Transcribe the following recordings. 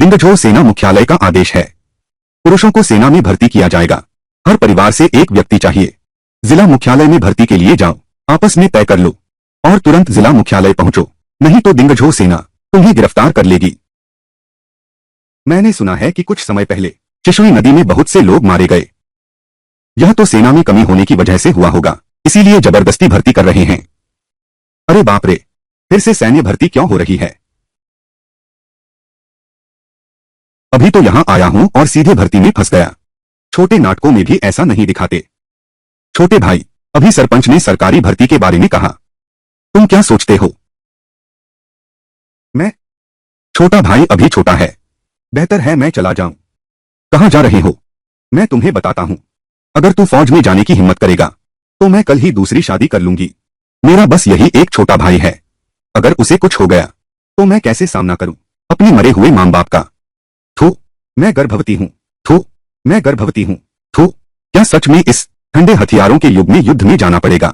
दिंगजोर सेना मुख्यालय का आदेश है। पुरुषों को सेना में भर्ती किया जाएगा। हर परिवार से एक व्यक्ति चाहिए। जिला मुख्यालय में भर्ती के लिए जाओ, आपस में तय कर लो और तुरंत जिला मुख्यालय पहुंचो, नहीं तो दिंगजोर सेना तुम्हें गिरफ्तार कर लेगी। मैंने सुना है कि कुछ समय पहले चिशुई नदी में बहुत से लोग मारे गए। यह तो सेना में कमी होने की वजह से हुआ होगा, इसीलिए जबरदस्ती भर्ती कर रहे हैं। अरे बाप रे, फिर से सैन्य भर्ती क्यों हो रही है? अभी तो यहां आया हूं और सीधे भर्ती में फंस गया। छोटे नाटकों में भी ऐसा नहीं दिखाते। छोटे भाई, अभी सरपंच ने सरकारी भर्ती के बारे में कहा, तुम क्या सोचते हो? मैं? छोटा भाई अभी छोटा है, बेहतर है मैं चला जाऊं। कहां जा रहे हो? मैं तुम्हें बताता हूं। अगर तू फौज में जाने की हिम्मत करेगा तो मैं कल ही दूसरी शादी कर लूंगी। मेरा बस यही एक छोटा भाई है, अगर उसे कुछ हो गया तो मैं कैसे सामना करूं अपने मरे हुए मां बाप का? थू, मैं गर्भवती हूं। थू, मैं गर्भवती हूं। थू, क्या सच में इस ठंडे हथियारों के युग में युद्ध में जाना पड़ेगा?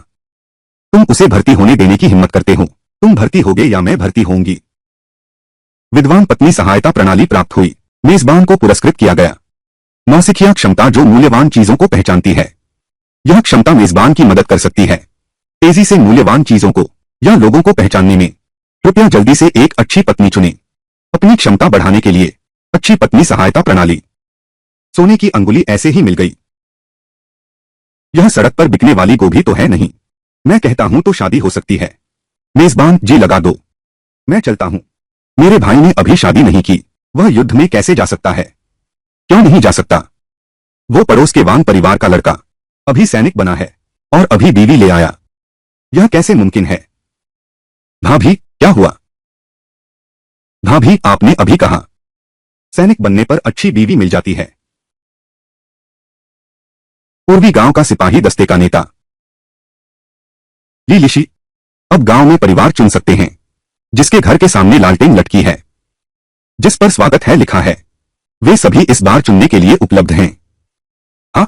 तुम उसे भर्ती होने देने की हिम्मत करते हो? तुम भर्ती होगे या मैं भर्ती होंगी? विद्वान पत्नी सहायता प्रणाली प्राप्त हुई। मेजबान को पुरस्कृत किया गया। नौसिखिया क्षमता जो मूल्यवान चीजों को पहचानती है। यह क्षमता मेजबान की मदद कर सकती है तेजी से मूल्यवान चीजों को या लोगों को पहचानने में। कृपया जल्दी से एक अच्छी पत्नी चुनें अपनी क्षमता बढ़ाने के लिए। अच्छी पत्नी सहायता प्रणाली। सोने की अंगुली ऐसे ही मिल गई। यह सड़क पर बिकने वाली गोभी तो है नहीं। मैं कहता हूं तो शादी हो सकती है। मेजबान जी लगा दो। मैं चलता हूं। मेरे भाई ने अभी शादी नहीं की, वह युद्ध में कैसे जा सकता है? क्यों नहीं जा सकता? वो पड़ोस के वांग परिवार का लड़का अभी सैनिक बना है और अभी बीवी ले आया। यह कैसे मुमकिन है? भाभी, क्या हुआ? भाभी, आपने अभी कहा सैनिक बनने पर अच्छी बीवी मिल जाती है। पूर्वी गांव का सिपाही दस्ते का नेता लीलिशी अब गांव में परिवार चुन सकते हैं जिसके घर के सामने लालटेन लटकी है, जिस पर स्वागत है लिखा है। वे सभी इस बार चुनने के लिए उपलब्ध हैं। हाँ,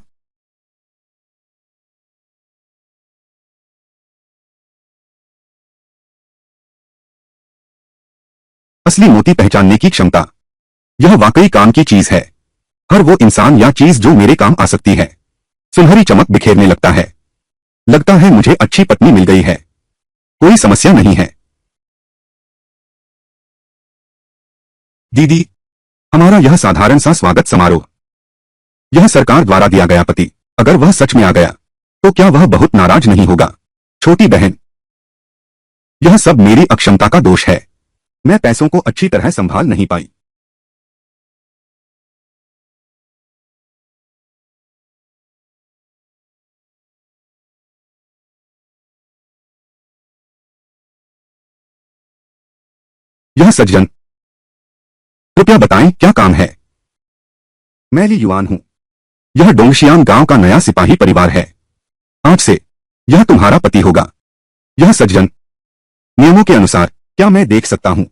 असली मोती पहचानने की क्षमता। यह वाकई काम की चीज है। हर वो इंसान या चीज जो मेरे काम आ सकती है सुनहरी चमक बिखेरने लगता है। लगता है मुझे अच्छी पत्नी मिल गई है। कोई समस्या नहीं है। दीदी, हमारा यह साधारण सा स्वागत समारोह। यह सरकार द्वारा दिया गया पति अगर वह सच में आ गया तो क्या वह बहुत नाराज नहीं होगा? छोटी बहन, यह सब मेरी अक्षमता का दोष है। मैं पैसों को अच्छी तरह संभाल नहीं पाई। यह सज्जन, कृपया बताएं क्या काम है? मैं ली युआन हूं। यह डोंगशियांग गांव का नया सिपाही परिवार है। आज से यह तुम्हारा पति होगा। यह सज्जन, नियमों के अनुसार क्या मैं देख सकता हूं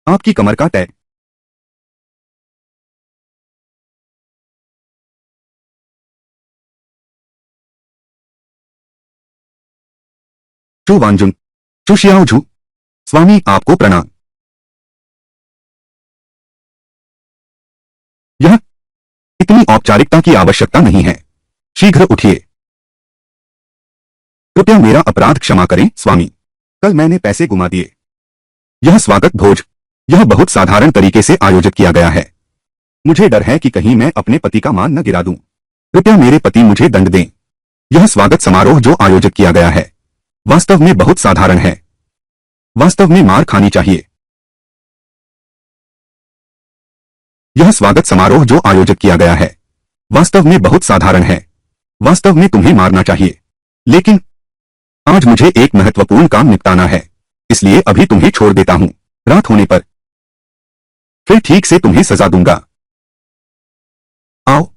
आपकी कमर का टैग? चू वांजुन, चू शियाओझू, स्वामी आपको प्रणाम। यह इतनी औपचारिकता की आवश्यकता नहीं है। शीघ्र उठिए। कृपया मेरा अपराध क्षमा करें स्वामी। कल मैंने पैसे गुमा दिए। यह स्वागत भोज, यह बहुत साधारण तरीके से आयोजित किया गया है। मुझे डर है कि कहीं मैं अपने पति का मान न गिरा दूं। कृपया मेरे पति मुझे दंड दें। यह स्वागत समारोह जो आयोजित किया गया है वास्तव में बहुत साधारण है। वास्तव में मार खानी चाहिए। यह स्वागत समारोह जो आयोजित किया गया है वास्तव में बहुत साधारण है। वास्तव में तुम्हें मारना चाहिए। लेकिन आज मुझे एक महत्वपूर्ण काम निपटाना है, इसलिए अभी तुम्हें छोड़ देता हूं। रात होने पर फिर ठीक से तुम्हें सजा दूंगा। आओ,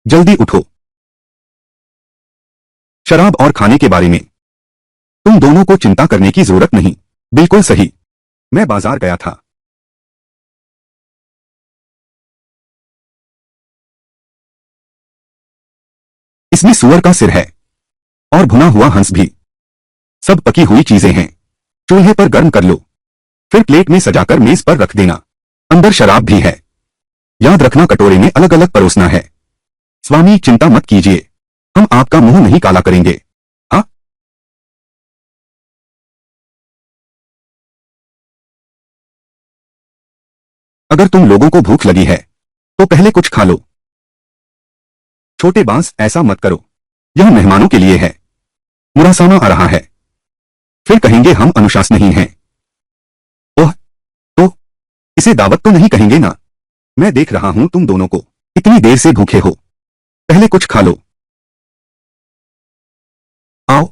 जल्दी उठो। शराब और खाने के बारे में तुम दोनों को चिंता करने की जरूरत नहीं। बिल्कुल सही। मैं बाजार गया था। इसमें सुअर का सिर है और भुना हुआ हंस भी। सब पकी हुई चीजें हैं। चूल्हे पर गर्म कर लो, फिर प्लेट में सजाकर मेज पर रख देना। अंदर शराब भी है। याद रखना कटोरे में अलग अलग परोसना है। स्वामी चिंता मत कीजिए, हम आपका मुंह नहीं काला करेंगे। हाँ, अगर तुम लोगों को भूख लगी है तो पहले कुछ खा लो। छोटे बांस ऐसा मत करो, यह मेहमानों के लिए है। मुरासामा आ रहा है, फिर कहेंगे हम अनुशासनहीन हैं। ओह, तो इसे दावत तो नहीं कहेंगे ना। मैं देख रहा हूं तुम दोनों को इतनी देर से भूखे हो, पहले कुछ खा लो। आओ।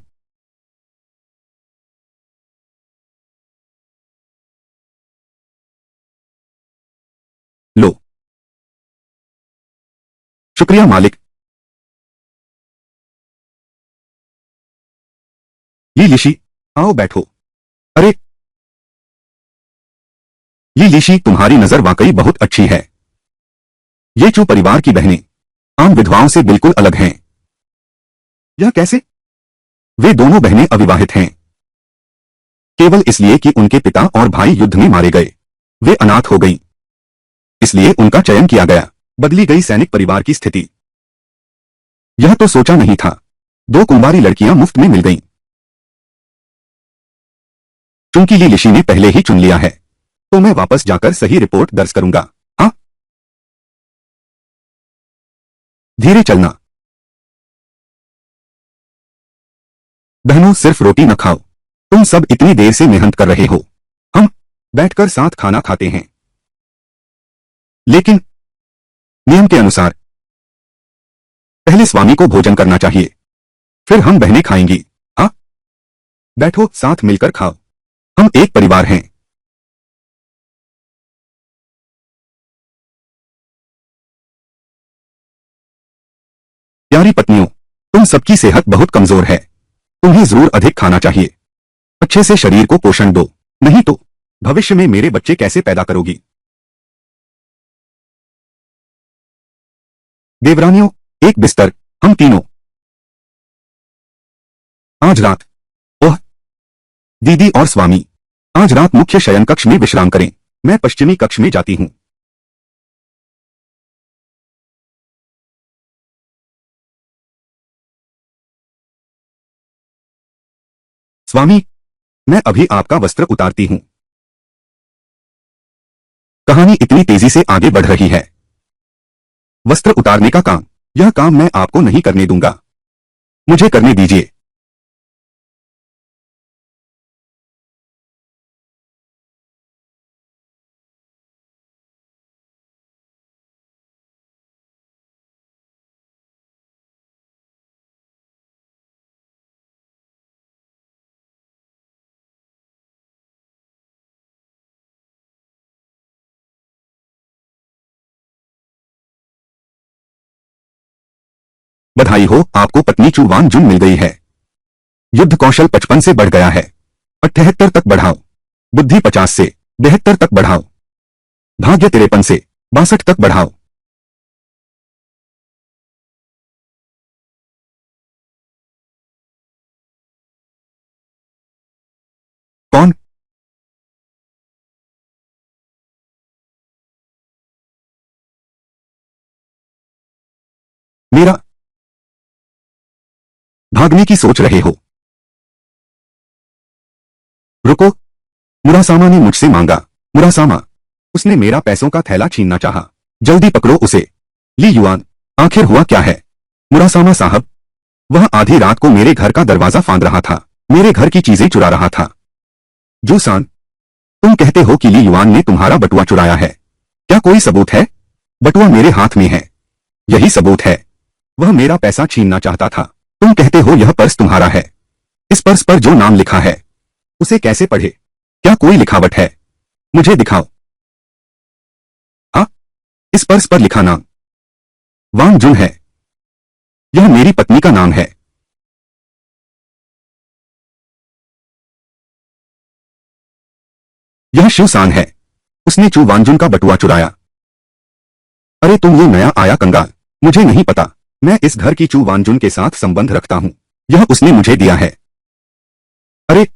लो। शुक्रिया मालिक। ये लिशी, आओ बैठो। अरे, ये लिशी, तुम्हारी नजर वाकई बहुत अच्छी है। ये चू परिवार की बहनें आम विधवाओं से बिल्कुल अलग हैं। यह कैसे? वे दोनों बहनें अविवाहित हैं, केवल इसलिए कि उनके पिता और भाई युद्ध में मारे गए। वे अनाथ हो गईं, इसलिए उनका चयन किया गया। बदली गई सैनिक परिवार की स्थिति। यह तो सोचा नहीं था। दो कुंवारी लड़कियां मुफ्त में मिल गईं। चूंकि ली लिशी ने पहले ही चुन लिया है, तो मैं वापस जाकर सही रिपोर्ट दर्ज करूंगा। हाँ, धीरे चलना। बहनों, सिर्फ रोटी न खाओ। तुम सब इतनी देर से मेहनत कर रहे हो। हम बैठकर साथ खाना खाते हैं, लेकिन नियम के अनुसार पहले स्वामी को भोजन करना चाहिए, फिर हम बहनें खाएंगी। हाँ, बैठो, साथ मिलकर खाओ। हम एक परिवार हैं। प्यारी पत्नियों, तुम सबकी सेहत बहुत कमजोर है। तुम्हें जरूर अधिक खाना चाहिए। अच्छे से शरीर को पोषण दो, नहीं तो भविष्य में मेरे बच्चे कैसे पैदा करोगी। देवरानियों, एक बिस्तर, हम तीनों। आज रात, ओह, दीदी और स्वामी, आज रात मुख्य शयन कक्ष में विश्राम करें। मैं पश्चिमी कक्ष में जाती हूँ। स्वामी, मैं अभी आपका वस्त्र उतारती हूँ। कहानी इतनी तेजी से आगे बढ़ रही है। वस्त्र उतारने का काम, यह काम मैं आपको नहीं करने दूंगा। मुझे करने दीजिए। बधाई हो, आपको पत्नी चुवान जुन मिल गई है। युद्ध कौशल 55 से बढ़ गया है। 78 तक बढ़ाओ। बुद्धि 50 से 72 तक बढ़ाओ। भाग्य 53 से 62 तक बढ़ाओ। कौन? मेरा भागने की सोच रहे हो? रुको, मुरासामा ने मुझसे मांगा। मुरासामा, उसने मेरा पैसों का थैला छीनना चाहा। जल्दी पकड़ो उसे। ली युआन, आखिर हुआ क्या है? मुरासामा साहब, वह आधी रात को मेरे घर का दरवाजा फांद रहा था, मेरे घर की चीजें चुरा रहा था। जूसान, तुम कहते हो कि ली युआन ने तुम्हारा बटुआ चुराया है। क्या कोई सबूत है? बटुआ मेरे हाथ में है, यही सबूत है। वह मेरा पैसा छीनना चाहता था। तुम कहते हो यह पर्स तुम्हारा है। इस पर्स पर जो नाम लिखा है, उसे कैसे पढ़े? क्या कोई लिखावट है? मुझे दिखाओ। हाँ, इस पर्स पर लिखा नाम वांग जुन है। यह मेरी पत्नी का नाम है। यह शिवसान है। उसने चू वांजुन का बटुआ चुराया। अरे तुम ये नया आया कंगाल, मुझे नहीं पता। मैं इस घर की चू वांजुन के साथ संबंध रखता हूँ। यह उसने मुझे दिया है। अरे,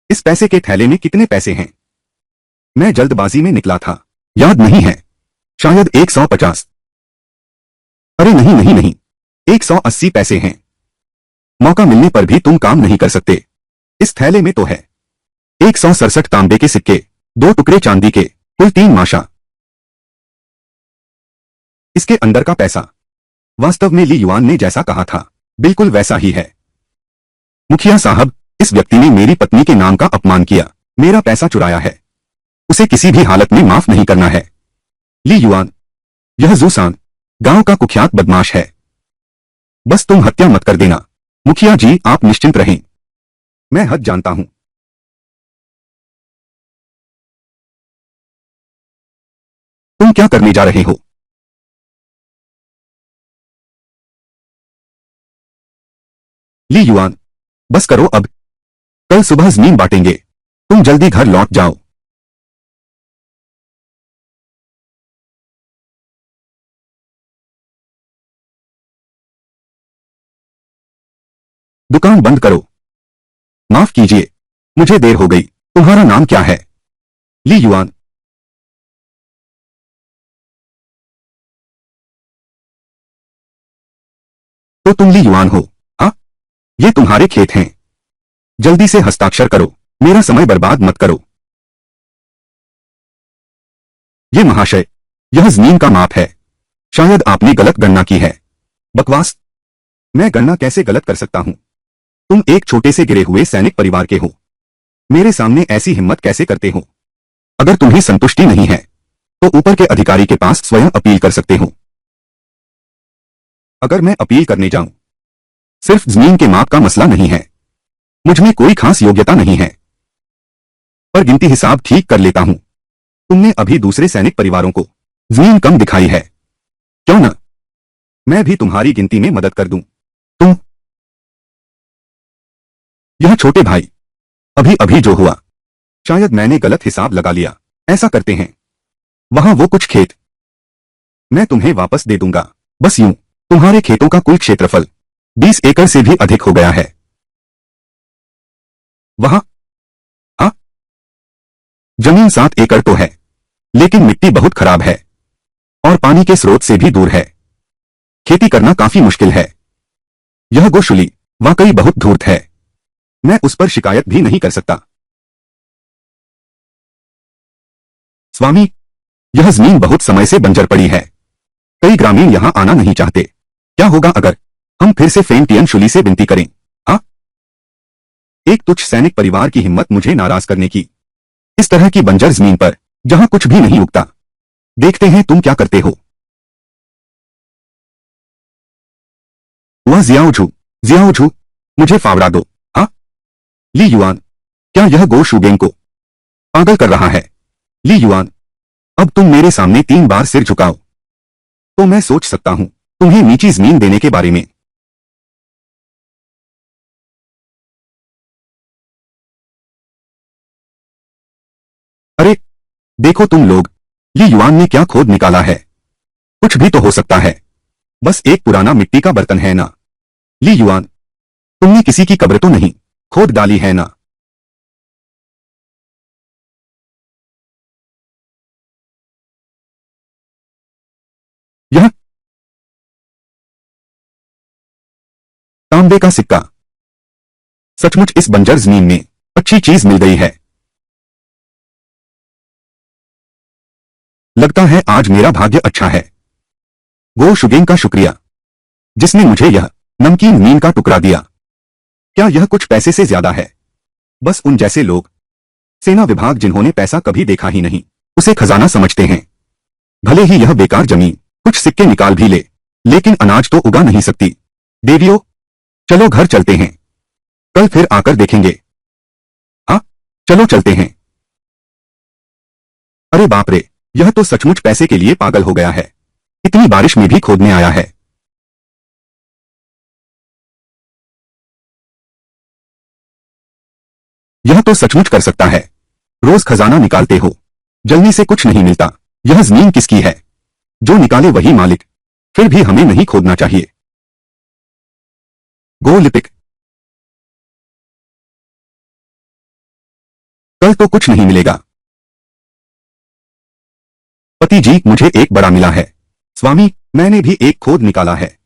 इस पैसे के थैले में कितने पैसे हैं? मैं जल्दबाजी में निकला था। याद नहीं है। शायद 150। अरे नहीं नहीं नहीं, 180 पैसे हैं। मौका मिलने पर भी तुम काम नहीं कर सकते। इस थैले में तो है 167 तांबे के सिक्के, 2 टुकड़े चांदी के, कुल 3 माशा। इसके अंदर का पैसा वास्तव में ली युआन ने जैसा कहा था बिल्कुल वैसा ही है। मुखिया साहब, इस व्यक्ति ने मेरी पत्नी के नाम का अपमान किया, मेरा पैसा चुराया है। उसे किसी भी हालत में माफ नहीं करना है। ली युआन, यह जूसान गांव का कुख्यात बदमाश है। बस तुम हत्या मत कर देना। मुखिया जी, आप निश्चिंत रहें, मैं हद जानता हूं। तुम क्या करने जा रहे हो? ली युआन, बस करो अब, कल सुबह जमीन बांटेंगे। तुम जल्दी घर लौट जाओ। दुकान बंद करो। माफ कीजिए, मुझे देर हो गई। तुम्हारा नाम क्या है? ली युआन। तो तुम ली युआन हो? हाँ, ये तुम्हारे खेत हैं। जल्दी से हस्ताक्षर करो, मेरा समय बर्बाद मत करो। ये महाशय, यह जमीन का माप है। शायद आपने गलत गणना की है। बकवास। मैं गणना कैसे गलत कर सकता हूं? तुम एक छोटे से गिरे हुए सैनिक परिवार के हो। मेरे सामने ऐसी हिम्मत कैसे करते हो? अगर तुम्हें संतुष्टि नहीं है तो ऊपर के अधिकारी के पास स्वयं अपील कर सकते हो। अगर मैं अपील करने जाऊं, सिर्फ जमीन के माप का मसला नहीं है, मुझ में कोई खास योग्यता नहीं है, पर गिनती हिसाब ठीक कर लेता हूं। तुमने अभी दूसरे सैनिक परिवारों को जमीन कम दिखाई है, क्यों न मैं भी तुम्हारी गिनती में मदद कर दूं। तुम, यह छोटे भाई, अभी अभी जो हुआ, शायद मैंने गलत हिसाब लगा लिया। ऐसा करते हैं, वहां वो कुछ खेत मैं तुम्हें वापस दे दूंगा। बस यूं, तुम्हारे खेतों का कुल क्षेत्रफल 20 एकड़ से भी अधिक हो गया है। वहां, हाँ, जमीन 7 एकड़ तो है, लेकिन मिट्टी बहुत खराब है और पानी के स्रोत से भी दूर है। खेती करना काफी मुश्किल है। यह गोशुली वाकई बहुत धूर्त है। मैं उस पर शिकायत भी नहीं कर सकता। स्वामी, यह जमीन बहुत समय से बंजर पड़ी है। कई ग्रामीण यहां आना नहीं चाहते। क्या होगा अगर हम फिर से फेंटियन शुली से विनती करें? हाँ, एक तुच्छ सैनिक परिवार की हिम्मत मुझे नाराज करने की, इस तरह की बंजर जमीन पर जहां कुछ भी नहीं उगता। देखते हैं तुम क्या करते हो। वह जियाओ झू, मुझे फावड़ा दो। हाँ, ली युआन, क्या यह गो शुगेंग को पागल कर रहा है? ली युआन, अब तुम मेरे सामने 3 बार सिर झुकाओ तो मैं सोच सकता हूं तुम्हें नीची जमीन देने के बारे में। अरे देखो तुम लोग, ली युआन ने क्या खोद निकाला है? कुछ भी तो हो सकता है, बस एक पुराना मिट्टी का बर्तन है ना। ली युआन, तुमने किसी की कब्र तो नहीं खोद डाली है ना? यह तांबे का सिक्का। सचमुच इस बंजर जमीन में अच्छी चीज मिल गई है। लगता है आज मेरा भाग्य अच्छा है। गो शुगेंग का शुक्रिया, जिसने मुझे यह नमकीन नीम का टुकड़ा दिया। क्या यह कुछ पैसे से ज्यादा है? बस उन जैसे लोग, सेना विभाग जिन्होंने पैसा कभी देखा ही नहीं, उसे खजाना समझते हैं। भले ही यह बेकार जमीन कुछ सिक्के निकाल भी ले, लेकिन अनाज तो उगा नहीं सकती। देवियों, चलो घर चलते हैं, कल फिर आकर देखेंगे। हाँ, चलो चलते हैं। अरे बाप रे, यह तो सचमुच पैसे के लिए पागल हो गया है। इतनी बारिश में भी खोदने आया है। यह तो सचमुच कर सकता है। रोज खजाना निकालते हो, जलने से कुछ नहीं मिलता। यह जमीन किसकी है? जो निकाले वही मालिक। फिर भी हमें नहीं खोदना चाहिए। गो लिपिक, कल तो कुछ नहीं मिलेगा। पति जी, मुझे एक बड़ा मिला है। स्वामी, मैंने भी एक खोद निकाला है।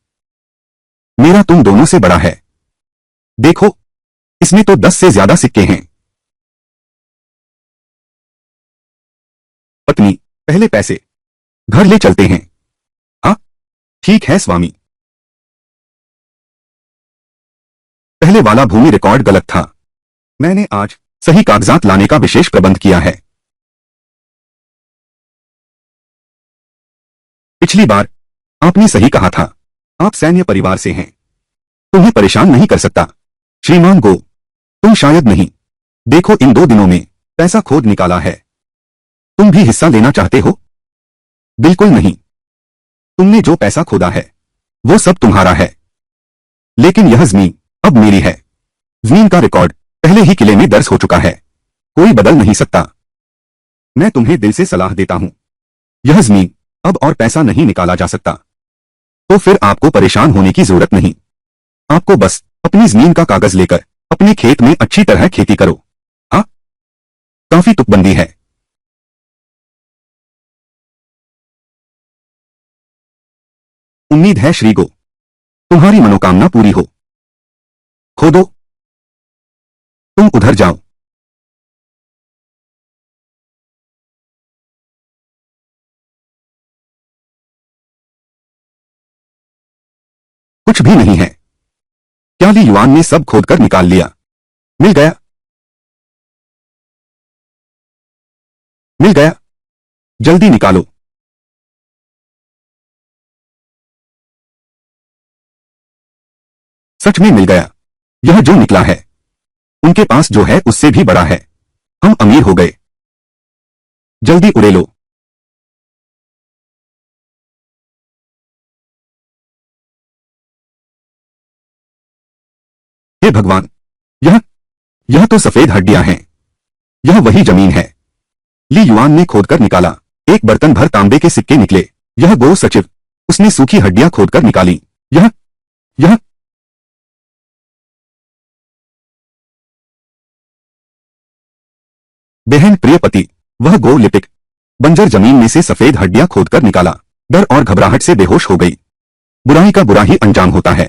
मेरा तुम दोनों से बड़ा है। देखो, इसमें तो 10 से ज्यादा सिक्के हैं। पत्नी, पहले पैसे, घर ले चलते हैं। हाँ, ठीक है स्वामी। पहले वाला भूमि रिकॉर्ड गलत था। मैंने आज सही कागजात लाने का विशेष प्रबंध किया है। पिछली बार आपने सही कहा था। आप सैन्य परिवार से हैं, तुम्हें परेशान नहीं कर सकता। श्रीमान गो, तुम शायद नहीं। देखो, इन 2 दिनों में पैसा खोद निकाला है। तुम भी हिस्सा लेना चाहते हो? बिल्कुल नहीं। तुमने जो पैसा खोदा है वो सब तुम्हारा है, लेकिन यह जमीन अब मेरी है। जमीन का रिकॉर्ड पहले ही किले में दर्ज हो चुका है, कोई बदल नहीं सकता। मैं तुम्हें दिल से सलाह देता हूं, यह जमीन अब और पैसा नहीं निकाला जा सकता। तो फिर आपको परेशान होने की जरूरत नहीं। आपको बस अपनी जमीन का कागज लेकर अपने खेत में अच्छी तरह खेती करो। हाँ, काफी तुकबंदी है। उम्मीद है श्रीगो, तुम्हारी मनोकामना पूरी हो। खोदो, तुम उधर जाओ। कुछ भी नहीं है। क्या ली युआन ने सब खोदकर निकाल लिया? मिल गया, मिल गया। जल्दी निकालो। सच में मिल गया। यह जो निकला है, उनके पास जो है उससे भी बड़ा है। हम अमीर हो गए। जल्दी उड़े लो। हे भगवान, यह तो सफेद हड्डियां हैं। यह वही जमीन है। ली युआन ने खोदकर निकाला। एक बर्तन भर तांबे के सिक्के निकले। यह गो सचिव, उसने सूखी हड्डियां खोदकर निकाली। यह बहन प्रिय पति, वह गो लिपिक बंजर जमीन में से सफेद हड्डियां खोदकर निकाला। डर और घबराहट से बेहोश हो गई। बुराई का बुरा ही अंजाम होता है।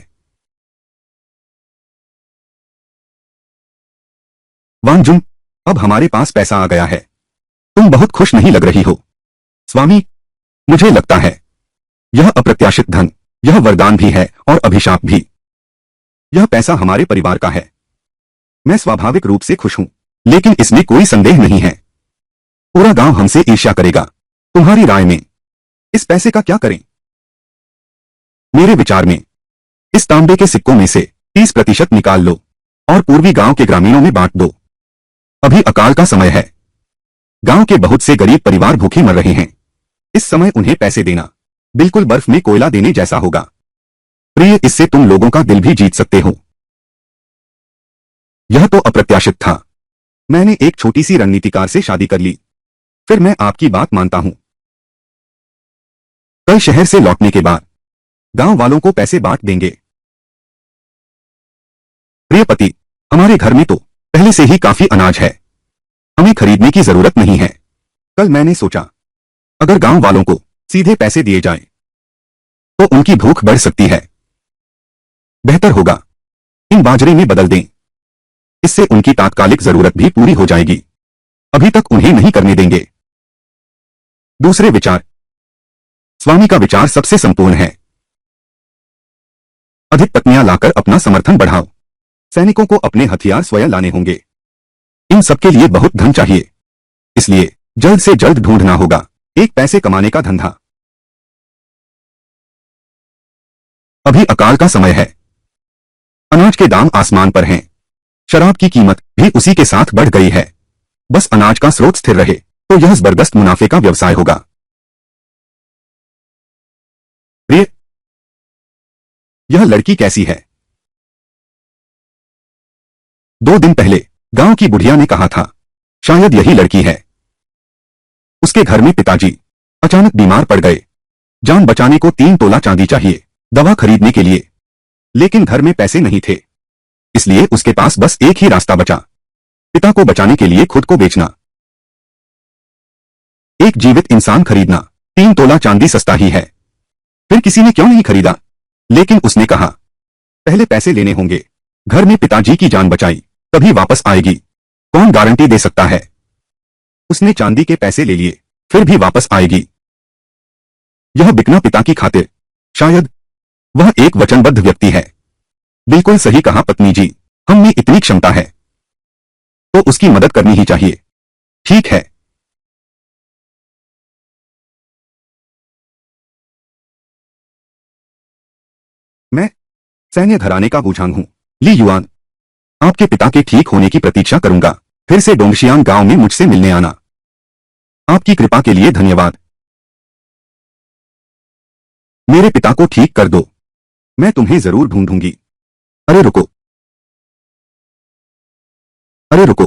वांजुन, अब हमारे पास पैसा आ गया है। तुम बहुत खुश नहीं लग रही हो। स्वामी, मुझे लगता है यह अप्रत्याशित धन, यह वरदान भी है और अभिशाप भी। यह पैसा हमारे परिवार का है। मैं स्वाभाविक रूप से खुश हूं, लेकिन इसमें कोई संदेह नहीं है पूरा गांव हमसे ईर्ष्या करेगा। तुम्हारी राय में इस पैसे का क्या करें? मेरे विचार में इस तांबे के सिक्कों में से 30% निकाल लो और पूर्वी गांव के ग्रामीणों में बांट दो। अभी अकाल का समय है। गांव के बहुत से गरीब परिवार भूखे मर रहे हैं। इस समय उन्हें पैसे देना बिल्कुल बर्फ में कोयला देने जैसा होगा। प्रिय, इससे तुम लोगों का दिल भी जीत सकते हो। यह तो अप्रत्याशित था। मैंने एक छोटी सी रणनीतिकार से शादी कर ली, फिर मैं आपकी बात मानता हूं। कल शहर से लौटने के बाद गांव वालों को पैसे बांट देंगे। प्रिय पति, हमारे घर में तो पहले से ही काफी अनाज है, हमें खरीदने की जरूरत नहीं है। कल मैंने सोचा, अगर गांव वालों को सीधे पैसे दिए जाएं, तो उनकी भूख बढ़ सकती है। बेहतर होगा इन बाजरे में बदल दें। इससे उनकी तात्कालिक जरूरत भी पूरी हो जाएगी। अभी तक उन्हें नहीं करने देंगे। दूसरे विचार। स्वामी का विचार सबसे संपूर्ण है। अधिक पत्नियां लाकर अपना समर्थन बढ़ाओ। सैनिकों को अपने हथियार स्वयं लाने होंगे। इन सबके लिए बहुत धन चाहिए, इसलिए जल्द से जल्द ढूंढना होगा एक पैसे कमाने का धंधा। अभी अकाल का समय है। अनाज के दाम आसमान पर हैं। शराब की कीमत भी उसी के साथ बढ़ गई है। बस अनाज का स्रोत स्थिर रहे तो यह जबरदस्त मुनाफे का व्यवसाय होगा। प्रिय, यह लड़की कैसी है? 2 दिन पहले गांव की बुढ़िया ने कहा था, शायद यही लड़की है। उसके घर में पिताजी अचानक बीमार पड़ गए। जान बचाने को 3 तोला चांदी चाहिए दवा खरीदने के लिए, लेकिन घर में पैसे नहीं थे। इसलिए उसके पास बस एक ही रास्ता बचा, पिता को बचाने के लिए खुद को बेचना। एक जीवित इंसान खरीदना 3 तोला चांदी सस्ता ही है। फिर किसी ने क्यों नहीं खरीदा? लेकिन उसने कहा, पहले पैसे लेने होंगे। घर में पिताजी की जान बचाई, तभी वापस आएगी। कौन गारंटी दे सकता है? उसने चांदी के पैसे ले लिए, फिर भी वापस आएगी। यह बिकना पिता की खातिर। शायद वह एक वचनबद्ध व्यक्ति है। बिल्कुल सही कहा पत्नी जी, हम में इतनी क्षमता है तो उसकी मदद करनी ही चाहिए। ठीक है। मैं सैन्य घराने का बूझांग हूं। ली युआन, आपके पिता के ठीक होने की प्रतीक्षा करूंगा। फिर से डोंगशियांग गांव में मुझसे मिलने आना। आपकी कृपा के लिए धन्यवाद। मेरे पिता को ठीक कर दो। मैं तुम्हें जरूर ढूंढूंगी। अरे रुको, अरे रुको।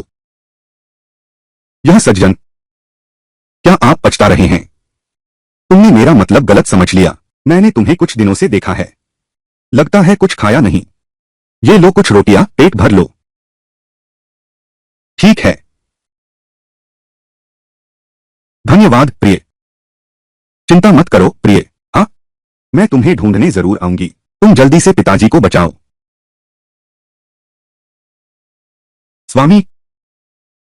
यह सज्जन, क्या आप पछता रहे हैं? तुमने मेरा मतलब गलत समझ लिया। मैंने तुम्हें कुछ दिनों से देखा है। लगता है कुछ खाया नहीं। ये लो कुछ रोटियां, पेट भर लो। ठीक है। धन्यवाद प्रिय। चिंता मत करो प्रिय। हाँ, मैं तुम्हें ढूंढने जरूर आऊंगी। तुम जल्दी से पिताजी को बचाओ। स्वामी,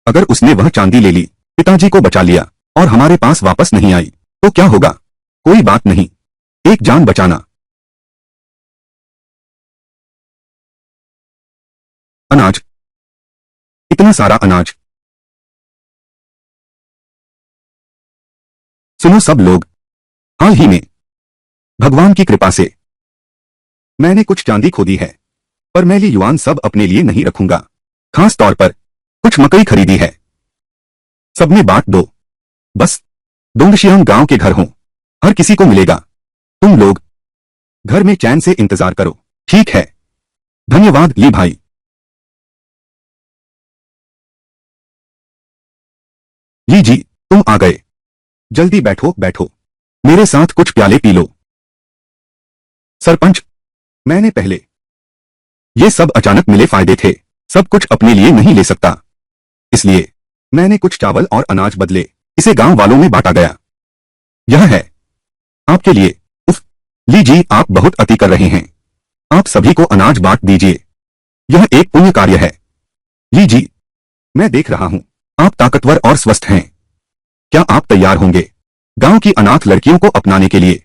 अगर उसने वह चांदी ले ली, पिताजी को बचा लिया और हमारे पास वापस नहीं आई, तो क्या होगा? कोई बात नहीं, एक जान बचाना। अनाज, इतना सारा अनाज। सुनो सब लोग, हाल ही में भगवान की कृपा से मैंने कुछ चांदी खोदी है, पर मैं ली युआन सब अपने लिए नहीं रखूंगा। खास तौर पर कुछ मकई खरीदी है। सब में बांट दो। बस डोंगशियांग गांव के घर हों, हर किसी को मिलेगा। तुम लोग घर में चैन से इंतजार करो। ठीक है। धन्यवाद ली भाई। ली जी, तुम आ गए। जल्दी बैठो बैठो। मेरे साथ कुछ प्याले पी लो। सरपंच, मैंने पहले ये सब अचानक मिले फायदे थे। सब कुछ अपने लिए नहीं ले सकता, इसलिए मैंने कुछ चावल और अनाज बदले इसे गांव वालों में बांटा गया। यह है आपके लिए। उफ, ली जी आप बहुत अति कर रहे हैं। आप सभी को अनाज बांट दीजिए। यह एक पुण्य कार्य है। ली जी, मैं देख रहा हूं आप ताकतवर और स्वस्थ हैं। क्या आप तैयार होंगे गांव की अनाथ लड़कियों को अपनाने के लिए?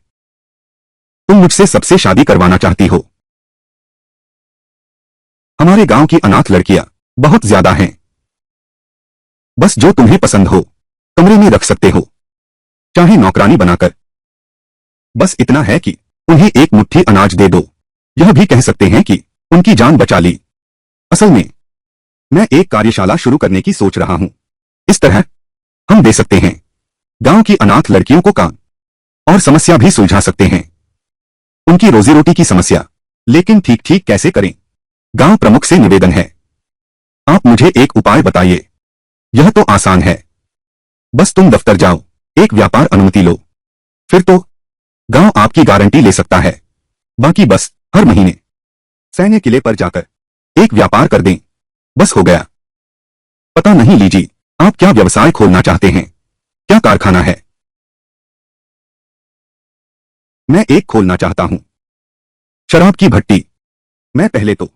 तुम मुझसे सबसे शादी करवाना चाहती हो? हमारे गांव की अनाथ लड़कियां बहुत ज्यादा हैं। बस जो तुम्हें पसंद हो कमरे में रख सकते हो, चाहे नौकरानी बनाकर। बस इतना है कि उन्हें एक मुट्ठी अनाज दे दो। यह भी कह सकते हैं कि उनकी जान बचा ली। असल में मैं एक कार्यशाला शुरू करने की सोच रहा हूं। इस तरह हम दे सकते हैं गांव की अनाथ लड़कियों को काम और समस्या भी सुलझा सकते हैं, उनकी रोजी रोटी की समस्या। लेकिन ठीक ठीक कैसे करें? गांव प्रमुख से निवेदन है, आप मुझे एक उपाय बताइए। यह तो आसान है। बस तुम दफ्तर जाओ, एक व्यापार अनुमति लो, फिर तो गांव आपकी गारंटी ले सकता है। बाकी बस हर महीने सैन्य किले पर जाकर एक व्यापार कर दें, बस हो गया। पता नहीं लीजिए, आप क्या व्यवसाय खोलना चाहते हैं? क्या कारखाना है? मैं एक खोलना चाहता हूं शराब की भट्टी। मैं पहले तो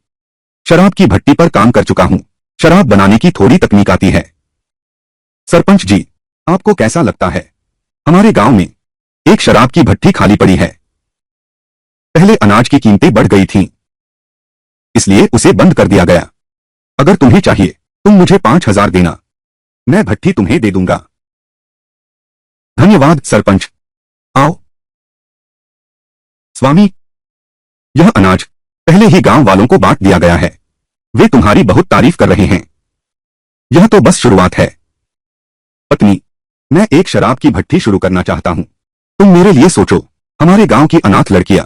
शराब की भट्टी पर काम कर चुका हूं। शराब बनाने की थोड़ी तकनीक आती है। सरपंच जी, आपको कैसा लगता है? हमारे गांव में एक शराब की भट्टी खाली पड़ी है। पहले अनाज की कीमतें बढ़ गई थीं, इसलिए उसे बंद कर दिया गया। अगर तुम्हें चाहिए, तुम मुझे 5,000 देना, मैं भट्टी तुम्हें दे दूंगा। धन्यवाद सरपंच। आओ। स्वामी, यह अनाज पहले ही गांव वालों को बांट दिया गया है। वे तुम्हारी बहुत तारीफ कर रहे हैं। यह तो बस शुरुआत है। पत्नी, मैं एक शराब की भट्टी शुरू करना चाहता हूं। तुम मेरे लिए सोचो। हमारे गांव की अनाथ लड़कियां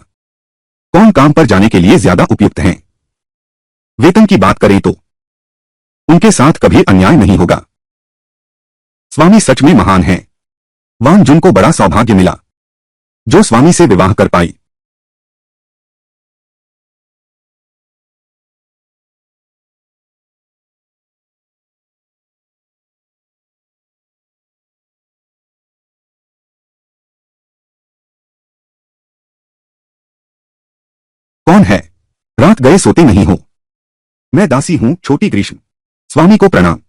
कौन काम पर जाने के लिए ज्यादा उपयुक्त हैं? वेतन की बात करें तो उनके साथ कभी अन्याय नहीं होगा। स्वामी सच में महान हैं। वांग जुन को बड़ा सौभाग्य मिला जो स्वामी से विवाह कर पाई। कौन है? रात गए सोते नहीं हो? मैं दासी हूं छोटी ग्रीष्म। स्वामी को प्रणाम।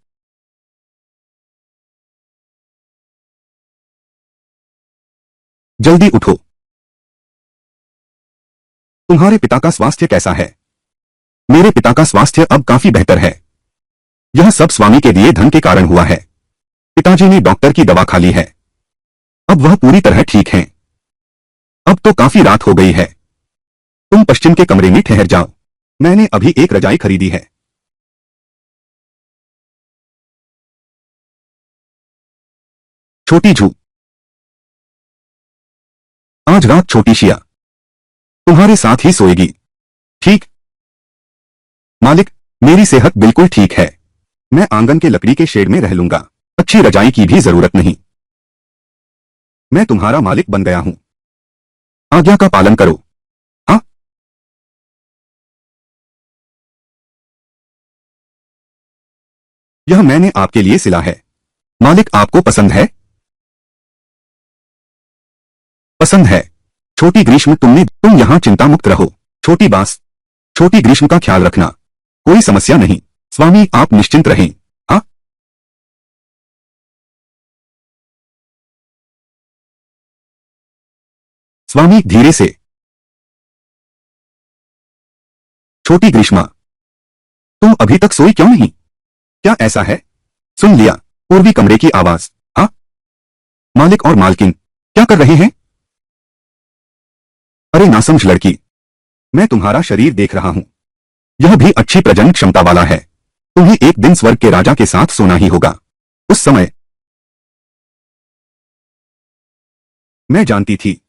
जल्दी उठो। तुम्हारे पिता का स्वास्थ्य कैसा है? मेरे पिता का स्वास्थ्य अब काफी बेहतर है। यह सब स्वामी के दिए धन के कारण हुआ है। पिताजी ने डॉक्टर की दवा खा ली है। अब वह पूरी तरह ठीक हैं। अब तो काफी रात हो गई है। तुम पश्चिम के कमरे में ठहर जाओ। मैंने अभी एक रजाई खरीदी है। छोटी जू, आज रात छोटी शिया तुम्हारे साथ ही सोएगी। ठीक? मालिक, मेरी सेहत बिल्कुल ठीक है। मैं आंगन के लकड़ी के शेड में रह लूंगा। अच्छी रजाई की भी जरूरत नहीं। मैं तुम्हारा मालिक बन गया हूं। आज्ञा का पालन करो। हाँ? यह मैंने आपके लिए सिला है। मालिक, आपको पसंद है? पसंद है। छोटी ग्रीष्म, तुम यहां चिंता मुक्त रहो। छोटी बास, छोटी ग्रीष्म का ख्याल रखना। कोई समस्या नहीं। स्वामी, आप निश्चिंत रहें। हाँ? स्वामी, धीरे से। छोटी ग्रीष्मा, तुम अभी तक सोई क्यों नहीं? क्या ऐसा है? सुन लिया पूर्वी कमरे की आवाज। हाँ? मालिक और मालकिन क्या कर रहे हैं? अरे नासमझ लड़की, मैं तुम्हारा शरीर देख रहा हूं। यह भी अच्छी प्रजनन क्षमता वाला है। तुम्हें एक दिन स्वर्ग के राजा के साथ सोना ही होगा। उस समय मैं जानती थी।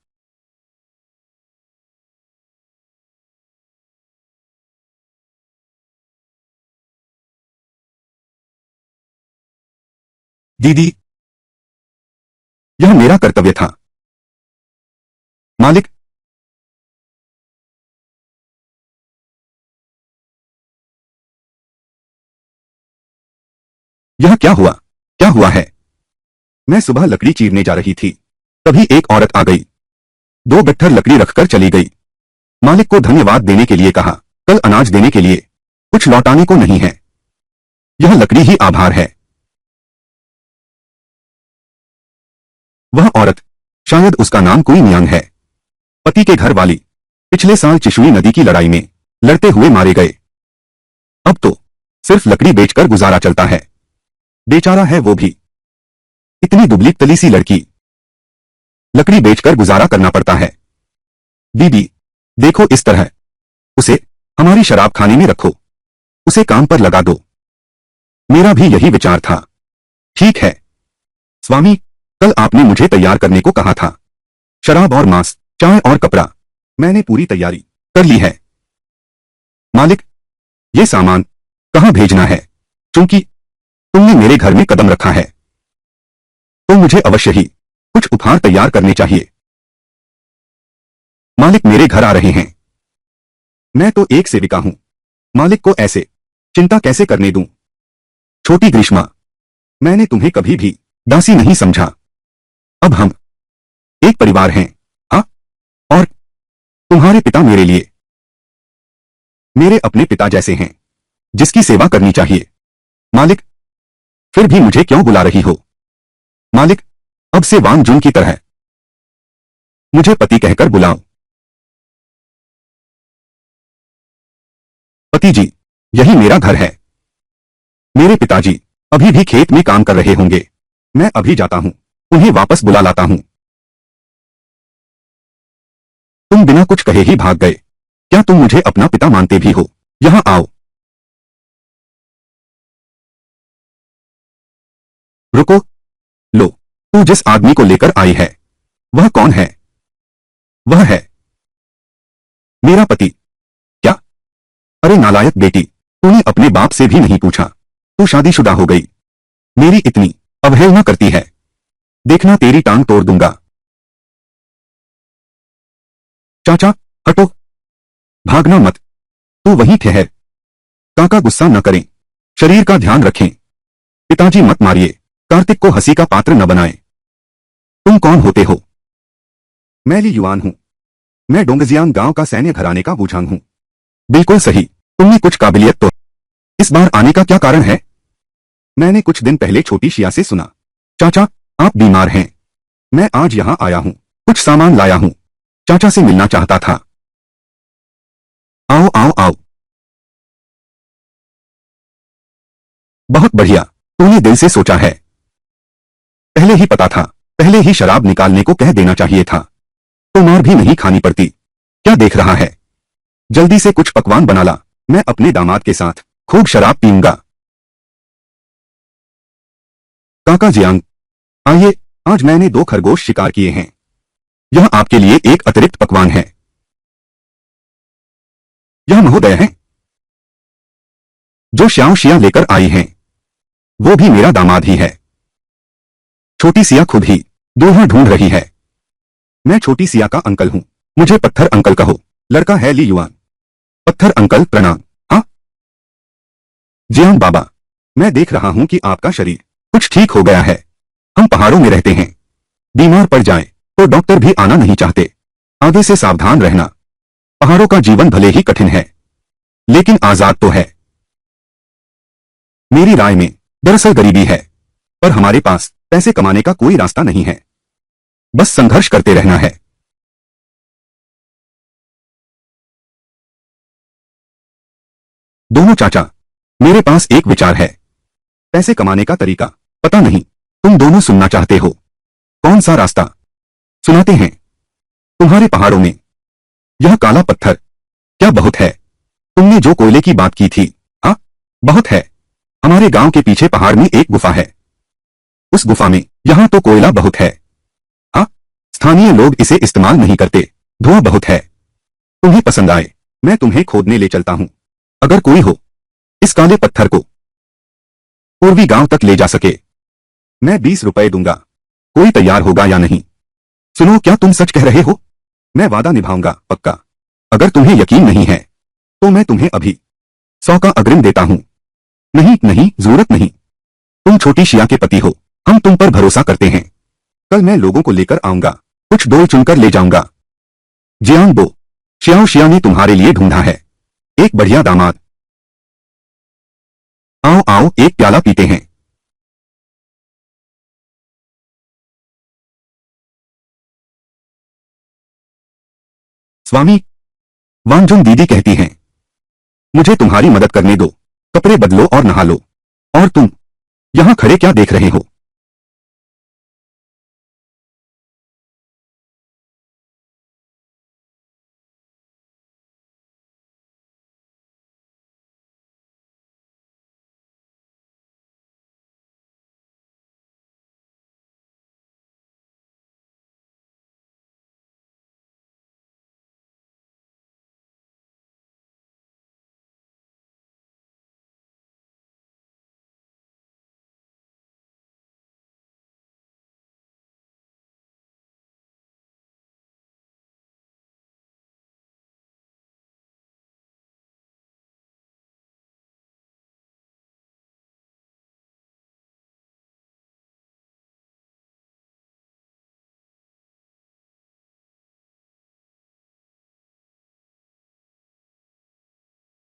दीदी, यह मेरा कर्तव्य था। मालिक, यह क्या हुआ? क्या हुआ है? मैं सुबह लकड़ी चीरने जा रही थी। तभी एक औरत आ गई। दो गट्ठर लकड़ी रखकर चली गई। मालिक को धन्यवाद देने के लिए कहा। कल अनाज देने के लिए। कुछ लौटाने को नहीं है। यह लकड़ी ही आभार है। वह औरत, शायद उसका नाम कोई नियांग है। पति के घर वाली, पिछले साल चिशुई नदी की लड़ाई में लड़ते हुए मारे गए। अब तो सिर्फ लकड़ी बेचकर गुजारा चलता है। बेचारा है वो भी। इतनी दुबली तली सी लड़की, लकड़ी बेचकर गुजारा करना पड़ता है। दीदी, देखो इस तरह। उसे हमारी शराब खाने में रखो। उसे काम पर लगा दो। मेरा भी यही विचार था। ठीक है स्वामी, कल आपने मुझे तैयार करने को कहा था। शराब और मांस, चाय और कपड़ा। मैंने पूरी तैयारी कर ली है। मालिक, ये सामान कहां भेजना है? क्योंकि तुमने मेरे घर में कदम रखा है, तो मुझे अवश्य ही कुछ उपहार तैयार करने चाहिए। मालिक मेरे घर आ रहे हैं। मैं तो एक सेविका हूं। मालिक को ऐसे चिंता कैसे करने दूं? छोटी ग्रीष्मा, मैंने तुम्हें कभी भी दासी नहीं समझा। अब हम एक परिवार हैं। हाँ? और तुम्हारे पिता मेरे लिए मेरे अपने पिता जैसे हैं, जिसकी सेवा करनी चाहिए। मालिक, फिर भी मुझे क्यों बुला रही हो? मालिक, अब से वांग जून की तरह मुझे पति कहकर बुलाओ। पति जी, यही मेरा घर है। मेरे पिताजी अभी भी खेत में काम कर रहे होंगे। मैं अभी जाता हूं, उन्हें वापस बुला लाता हूं। तुम बिना कुछ कहे ही भाग गए। क्या तुम मुझे अपना पिता मानते भी हो? यहां आओ। रुको। लो, तू जिस आदमी को लेकर आई है, वह कौन है? वह है मेरा पति। क्या? अरे नालायक बेटी, तूने अपने बाप से भी नहीं पूछा। तू शादीशुदा हो गई। मेरी इतनी अवहेलना करती है। देखना तेरी टांग तोड़ दूंगा। चाचा, हटो। भागना मत। तू वहीं ठहर। काका गुस्सा न करें। शरीर का ध्यान रखें। पिताजी मत मारिए। कार्तिक को हंसी का पात्र न बनाएं। तुम कौन होते हो? मैं ली युआन हूं। मैं डोंगजियांग गांव का सैन्य घराने का बुझांग हूँ। बिल्कुल सही, तुमने कुछ काबिलियत तो। इस बार आने का क्या कारण है? मैंने कुछ दिन पहले छोटी शिया से सुना। चाचा, आप बीमार हैं। मैं आज यहाँ आया हूँ, कुछ सामान लाया हूँ। चाचा से मिलना चाहता था। आओ आओ आओ। बहुत बढ़िया, तूने दिल से सोचा है। पहले ही पता था, पहले ही शराब निकालने को कह देना चाहिए था, तो मार भी नहीं खानी पड़ती। क्या देख रहा है? जल्दी से कुछ पकवान बना ला, मैं अपने दामाद के साथ खूब शराब पीऊंगा। काका जियांग, आइए, आज मैंने 2 खरगोश शिकार किए हैं। यह आपके लिए एक अतिरिक्त पकवान है। यह महोदय है जो श्याओ शिया लेकर आई हैं। वो भी मेरा दामाद ही है। छोटी सिया खुद ही दूल्हा ढूंढ रही है। मैं छोटी सिया का अंकल हूं, मुझे पत्थर अंकल कहो। लड़का है ली युआन। पत्थर अंकल प्रणाम। हाँ जियांग बाबा, मैं देख रहा हूं कि आपका शरीर कुछ ठीक हो गया है। हम पहाड़ों में रहते हैं, बीमार पड़ जाएं तो डॉक्टर भी आना नहीं चाहते। आगे से सावधान रहना। पहाड़ों का जीवन भले ही कठिन है, लेकिन आजाद तो है। मेरी राय में दरअसल गरीबी है, पर हमारे पास पैसे कमाने का कोई रास्ता नहीं है। बस संघर्ष करते रहना है। दोनों चाचा, मेरे पास एक विचार है। पैसे कमाने का तरीका पता नहीं, तुम दोनों सुनना चाहते हो? कौन सा रास्ता? सुनाते हैं। तुम्हारे पहाड़ों में यह काला पत्थर क्या बहुत है? तुमने जो कोयले की बात की थी, हाँ बहुत है। हमारे गांव के पीछे पहाड़ में एक गुफा है। उस गुफा में यहां तो कोयला बहुत है। हाँ, स्थानीय लोग इसे इस्तेमाल नहीं करते, धुआं बहुत है। तुम्हें पसंद आए, मैं तुम्हें खोदने ले चलता हूं। अगर कोई हो इस काले पत्थर को पूर्वी गांव तक ले जा सके, मैं 20 रुपए दूंगा। कोई तैयार होगा या नहीं? सुनो, क्या तुम सच कह रहे हो? मैं वादा निभाऊंगा, पक्का। अगर तुम्हें यकीन नहीं है तो मैं तुम्हें अभी 100 का अग्रिम देता हूं। नहीं नहीं, जरूरत नहीं। तुम छोटी शिया के पति हो, हम तुम पर भरोसा करते हैं। कल मैं लोगों को लेकर आऊंगा, कुछ डोल चुनकर ले जाऊंगा। जियांग बो, श्याओ शिया ने तुम्हारे लिए ढूंढा है एक बढ़िया दामाद। आओ आओ, एक प्याला पीते हैं। स्वामी, वांगजुन दीदी कहती हैं मुझे तुम्हारी मदद करने दो। कपड़े बदलो और नहा लो। और तुम यहां खड़े क्या देख रहे हो?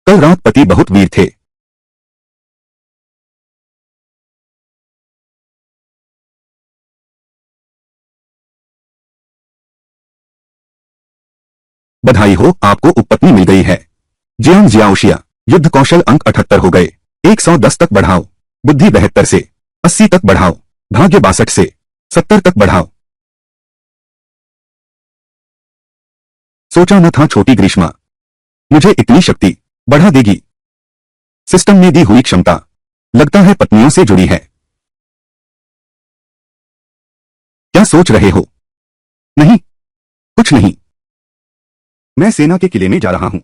कल रात पति बहुत वीर थे। बधाई हो, आपको उपपत्नी मिल गई है। जियांग जियाओशिया, युद्ध कौशल अंक 78 हो गए। 110 तक बढ़ाओ। बुद्धि 72 से 80 तक बढ़ाओ। भाग्य 62 से 70 तक बढ़ाओ। सोचा न था छोटी ग्रीष्मा मुझे इतनी शक्ति बढ़ा देगी। सिस्टम ने दी हुई क्षमता लगता है पत्नियों से जुड़ी है। क्या सोच रहे हो? नहीं, कुछ नहीं। मैं सेना के किले में जा रहा हूं।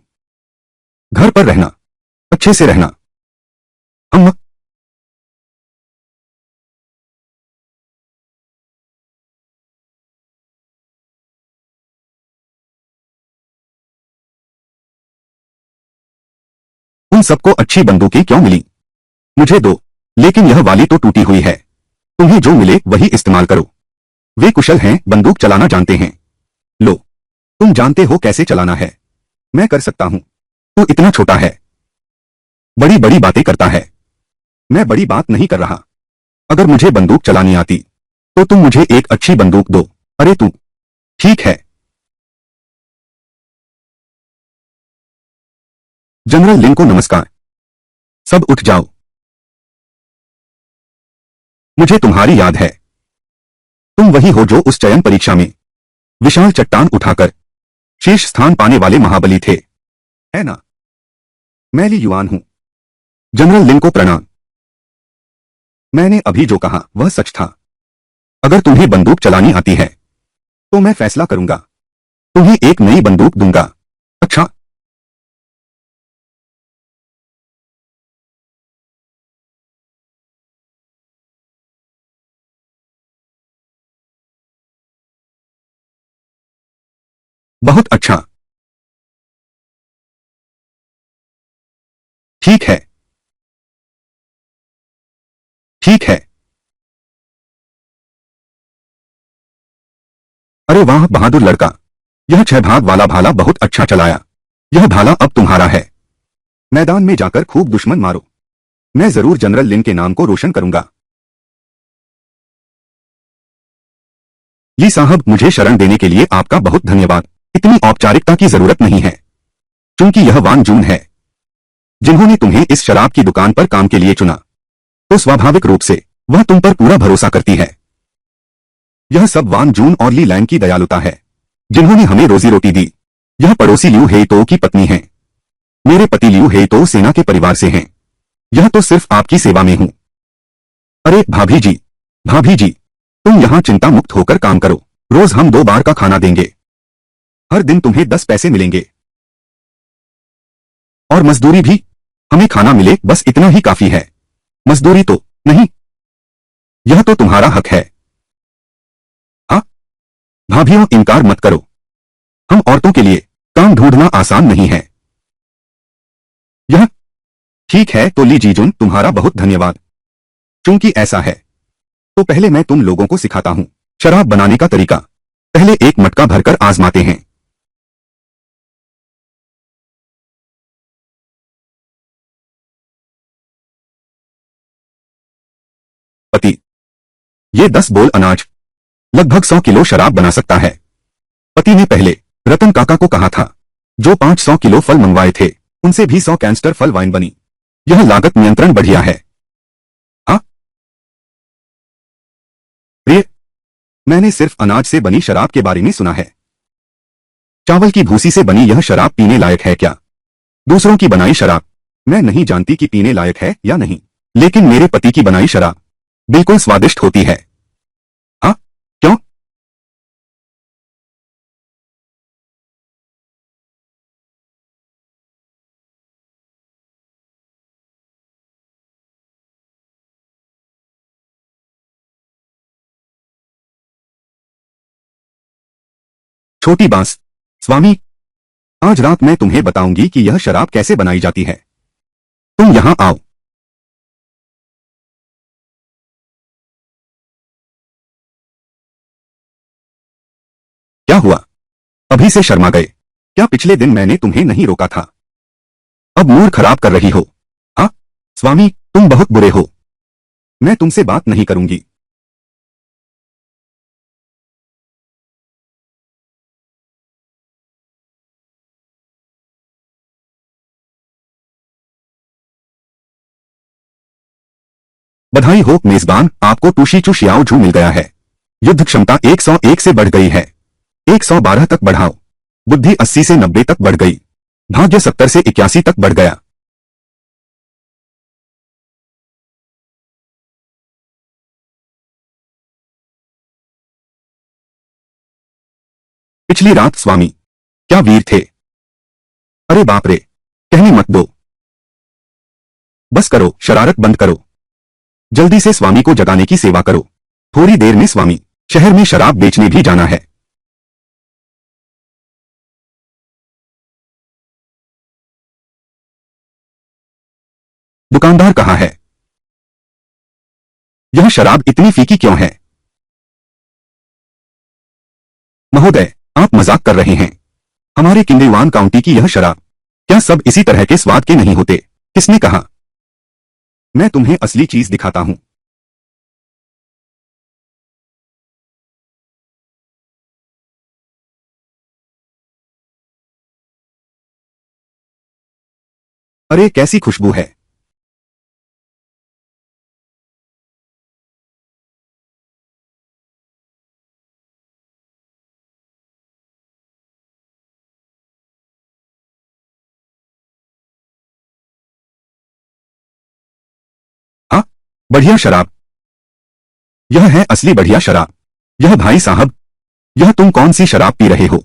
घर पर रहना, अच्छे से रहना। हम उन सबको अच्छी बंदूकें क्यों मिली? मुझे दो, लेकिन यह वाली तो टूटी हुई है। तुम्हें जो मिले वही इस्तेमाल करो। वे कुशल हैं, बंदूक चलाना जानते हैं। लो। तुम जानते हो कैसे चलाना है। मैं कर सकता हूं। तू इतना छोटा है, बड़ी बड़ी बातें करता है। मैं बड़ी बात नहीं कर रहा। अगर मुझे बंदूक चलानी आती तो तुम मुझे एक अच्छी बंदूक दो। अरे तू। ठीक है। जनरल लिन को नमस्कार। सब उठ जाओ। मुझे तुम्हारी याद है। तुम वही हो जो उस चयन परीक्षा में विशाल चट्टान उठाकर शीर्ष स्थान पाने वाले महाबली थे, है ना? मैं ली युआन हूं। जनरल लिन को प्रणाम। मैंने अभी जो कहा वह सच था। अगर तुम्हें बंदूक चलानी आती है तो मैं फैसला करूंगा, तुम्हें एक नई बंदूक दूंगा। अच्छा। बहुत अच्छा। ठीक है। ठीक है। अरे वाह बहादुर लड़का। यह 6 भाग वाला भाला बहुत अच्छा चलाया। यह भाला अब तुम्हारा है। मैदान में जाकर खूब दुश्मन मारो। मैं जरूर जनरल लिन के नाम को रोशन करूंगा। जी साहब, मुझे शरण देने के लिए आपका बहुत धन्यवाद। इतनी औपचारिकता की जरूरत नहीं है। क्योंकि यह वान जून है जिन्होंने तुम्हें इस शराब की दुकान पर काम के लिए चुना, तो स्वाभाविक रूप से वह तुम पर पूरा भरोसा करती है। यह सब वान जून और ली लैंग की दयालुता है जिन्होंने हमें रोजी रोटी दी। यह पड़ोसी लियू हेइतो की पत्नी है। मेरे पति लियू हेइतो सेना के परिवार से हैं। यह तो सिर्फ आपकी सेवा में हूं। अरे भाभी जी, भाभी जी, तुम यहां चिंता मुक्त होकर काम करो। रोज हम 2 बार का खाना देंगे। हर दिन तुम्हें 10 पैसे मिलेंगे। और मजदूरी भी। हमें खाना मिले बस इतना ही काफी है। मजदूरी तो नहीं। यह तो तुम्हारा हक है। हाँ। भाभीओ, इनकार मत करो। हम औरतों के लिए काम ढूंढना आसान नहीं है। यह ठीक है तो ली जीजुन, तुम्हारा बहुत धन्यवाद। चूंकि ऐसा है तो पहले मैं तुम लोगों को सिखाता हूं शराब बनाने का तरीका। पहले एक मटका भरकर आजमाते हैं। पति, ये 10 बोल अनाज लगभग 100 किलो शराब बना सकता है। पति ने पहले रतन काका को कहा था, जो 500 किलो फल मंगवाए थे, उनसे भी 100 कैंस्टर फल वाइन बनी। यह लागत नियंत्रण बढ़िया है। हाँ। प्रिय, मैंने सिर्फ अनाज से बनी शराब के बारे में सुना है। चावल की भूसी से बनी यह शराब पीने लायक है क्या? दूसरों की बनाई शराब मैं नहीं जानती कि पीने लायक है या नहीं, लेकिन मेरे पति की बनाई शराब बिल्कुल स्वादिष्ट होती है। हाँ। क्यों? छोटी बांस। स्वामी, आज रात मैं तुम्हें बताऊंगी कि यह शराब कैसे बनाई जाती है। तुम यहां आओ। क्या हुआ? अभी से शर्मा गए? क्या पिछले दिन मैंने तुम्हें नहीं रोका था? अब मूड खराब कर रही हो? हाँ। स्वामी, तुम बहुत बुरे हो। मैं तुमसे बात नहीं करूंगी। बधाई हो मेजबान, आपको टूशी चू शियाओ झू मिल गया है। युद्ध क्षमता 101 से बढ़ गई है। 112 तक बढ़ाओ। बुद्धि 80 से 90 तक बढ़ गई। भाग्य 70 से 81 तक बढ़ गया। पिछली रात स्वामी क्या वीर थे। अरे बाप रे, कहने मत दो। बस करो, शरारत बंद करो। जल्दी से स्वामी को जगाने की सेवा करो। थोड़ी देर में स्वामी शहर में शराब बेचने भी जाना है। दुकानदार कहाँ है? यह शराब इतनी फीकी क्यों है? महोदय, आप मजाक कर रहे हैं। हमारे किंगवान काउंटी की यह शराब, क्या सब इसी तरह के स्वाद के नहीं होते? किसने कहा? मैं तुम्हें असली चीज दिखाता हूं। अरे कैसी खुशबू है। हाँ, बढ़िया शराब। यह है असली बढ़िया शराब। यह भाई साहब, यह तुम कौन सी शराब पी रहे हो?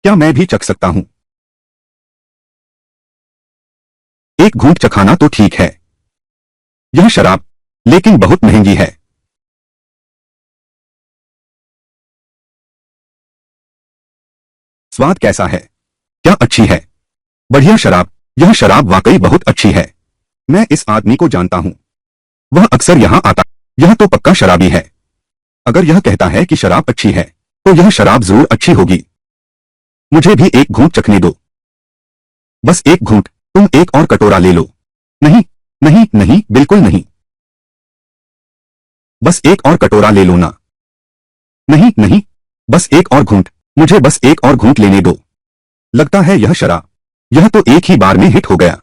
क्या मैं भी चख सकता हूं? एक घूंट चखाना तो ठीक है। यह शराब लेकिन बहुत महंगी है। स्वाद कैसा है? क्या अच्छी है? बढ़िया शराब। यह शराब वाकई बहुत अच्छी है। मैं इस आदमी को जानता हूं। वह अक्सर यहां आता। यह तो पक्का शराबी है। अगर यह कहता है कि शराब अच्छी है, तो यह शराब जरूर अच्छी होगी। मुझे भी एक घूंट चखने दो। बस एक घूंट। तुम एक और कटोरा ले लो। नहीं, नहीं, नहीं, बिल्कुल नहीं। बस एक और कटोरा ले लो ना। नहीं, नहीं, बस एक और घूंट। मुझे बस एक और घूंट लेने दो। लगता है यह शराब, यह तो एक ही बार में हिट हो गया।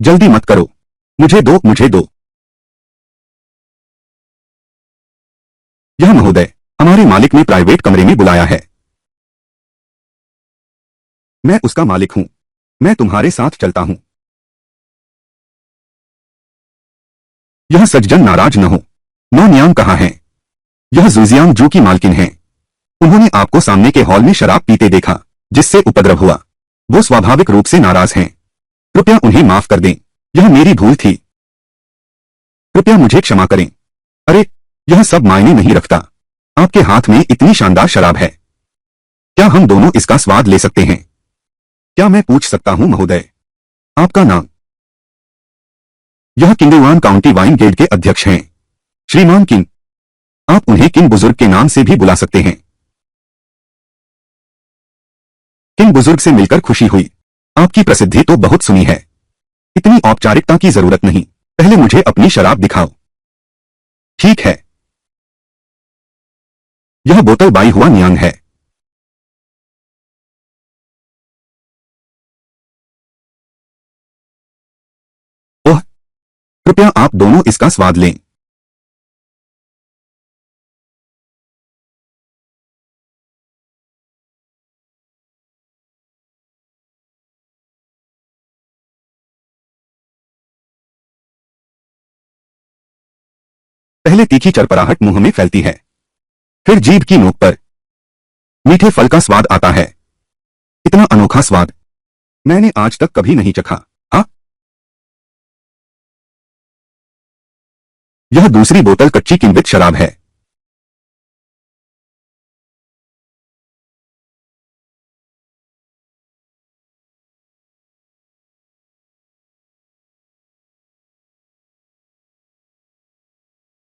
जल्दी मत करो। मुझे दो, मुझे दो। यह महोदय, हमारे मालिक ने प्राइवेट कमरे में बुलाया है। मैं उसका मालिक हूं। मैं तुम्हारे साथ चलता हूं। यह सज्जन नाराज न हो। नो नियांग कहाँ है? यह जुजियांग जू की मालकिन है। उन्होंने आपको सामने के हॉल में शराब पीते देखा, जिससे उपद्रव हुआ। वो स्वाभाविक रूप से नाराज हैं। कृपया उन्हें माफ कर दें। यह मेरी भूल थी। कृपया मुझे क्षमा करें। अरे, यह सब मायने नहीं रखता। आपके हाथ में इतनी शानदार शराब है। क्या हम दोनों इसका स्वाद ले सकते हैं? क्या मैं पूछ सकता हूं महोदय, आपका नाम? यह किंगवान काउंटी वाइन गिल्ड के अध्यक्ष हैं, श्रीमान किंग। आप उन्हें किंग बुजुर्ग के नाम से भी बुला सकते हैं। किंग बुजुर्ग से मिलकर खुशी हुई। आपकी प्रसिद्धि तो बहुत सुनी है। इतनी औपचारिकता की जरूरत नहीं। पहले मुझे अपनी शराब दिखाओ। ठीक है। यह बोतल बाई हुआ नियांग है। ओह, कृपया आप दोनों इसका स्वाद लें। पहले तीखी चरपराहट मुंह में फैलती है, फिर जीभ की नोक पर मीठे फल का स्वाद आता है। इतना अनोखा स्वाद मैंने आज तक कभी नहीं चखा। हाँ, यह दूसरी बोतल कच्ची किंवित शराब है।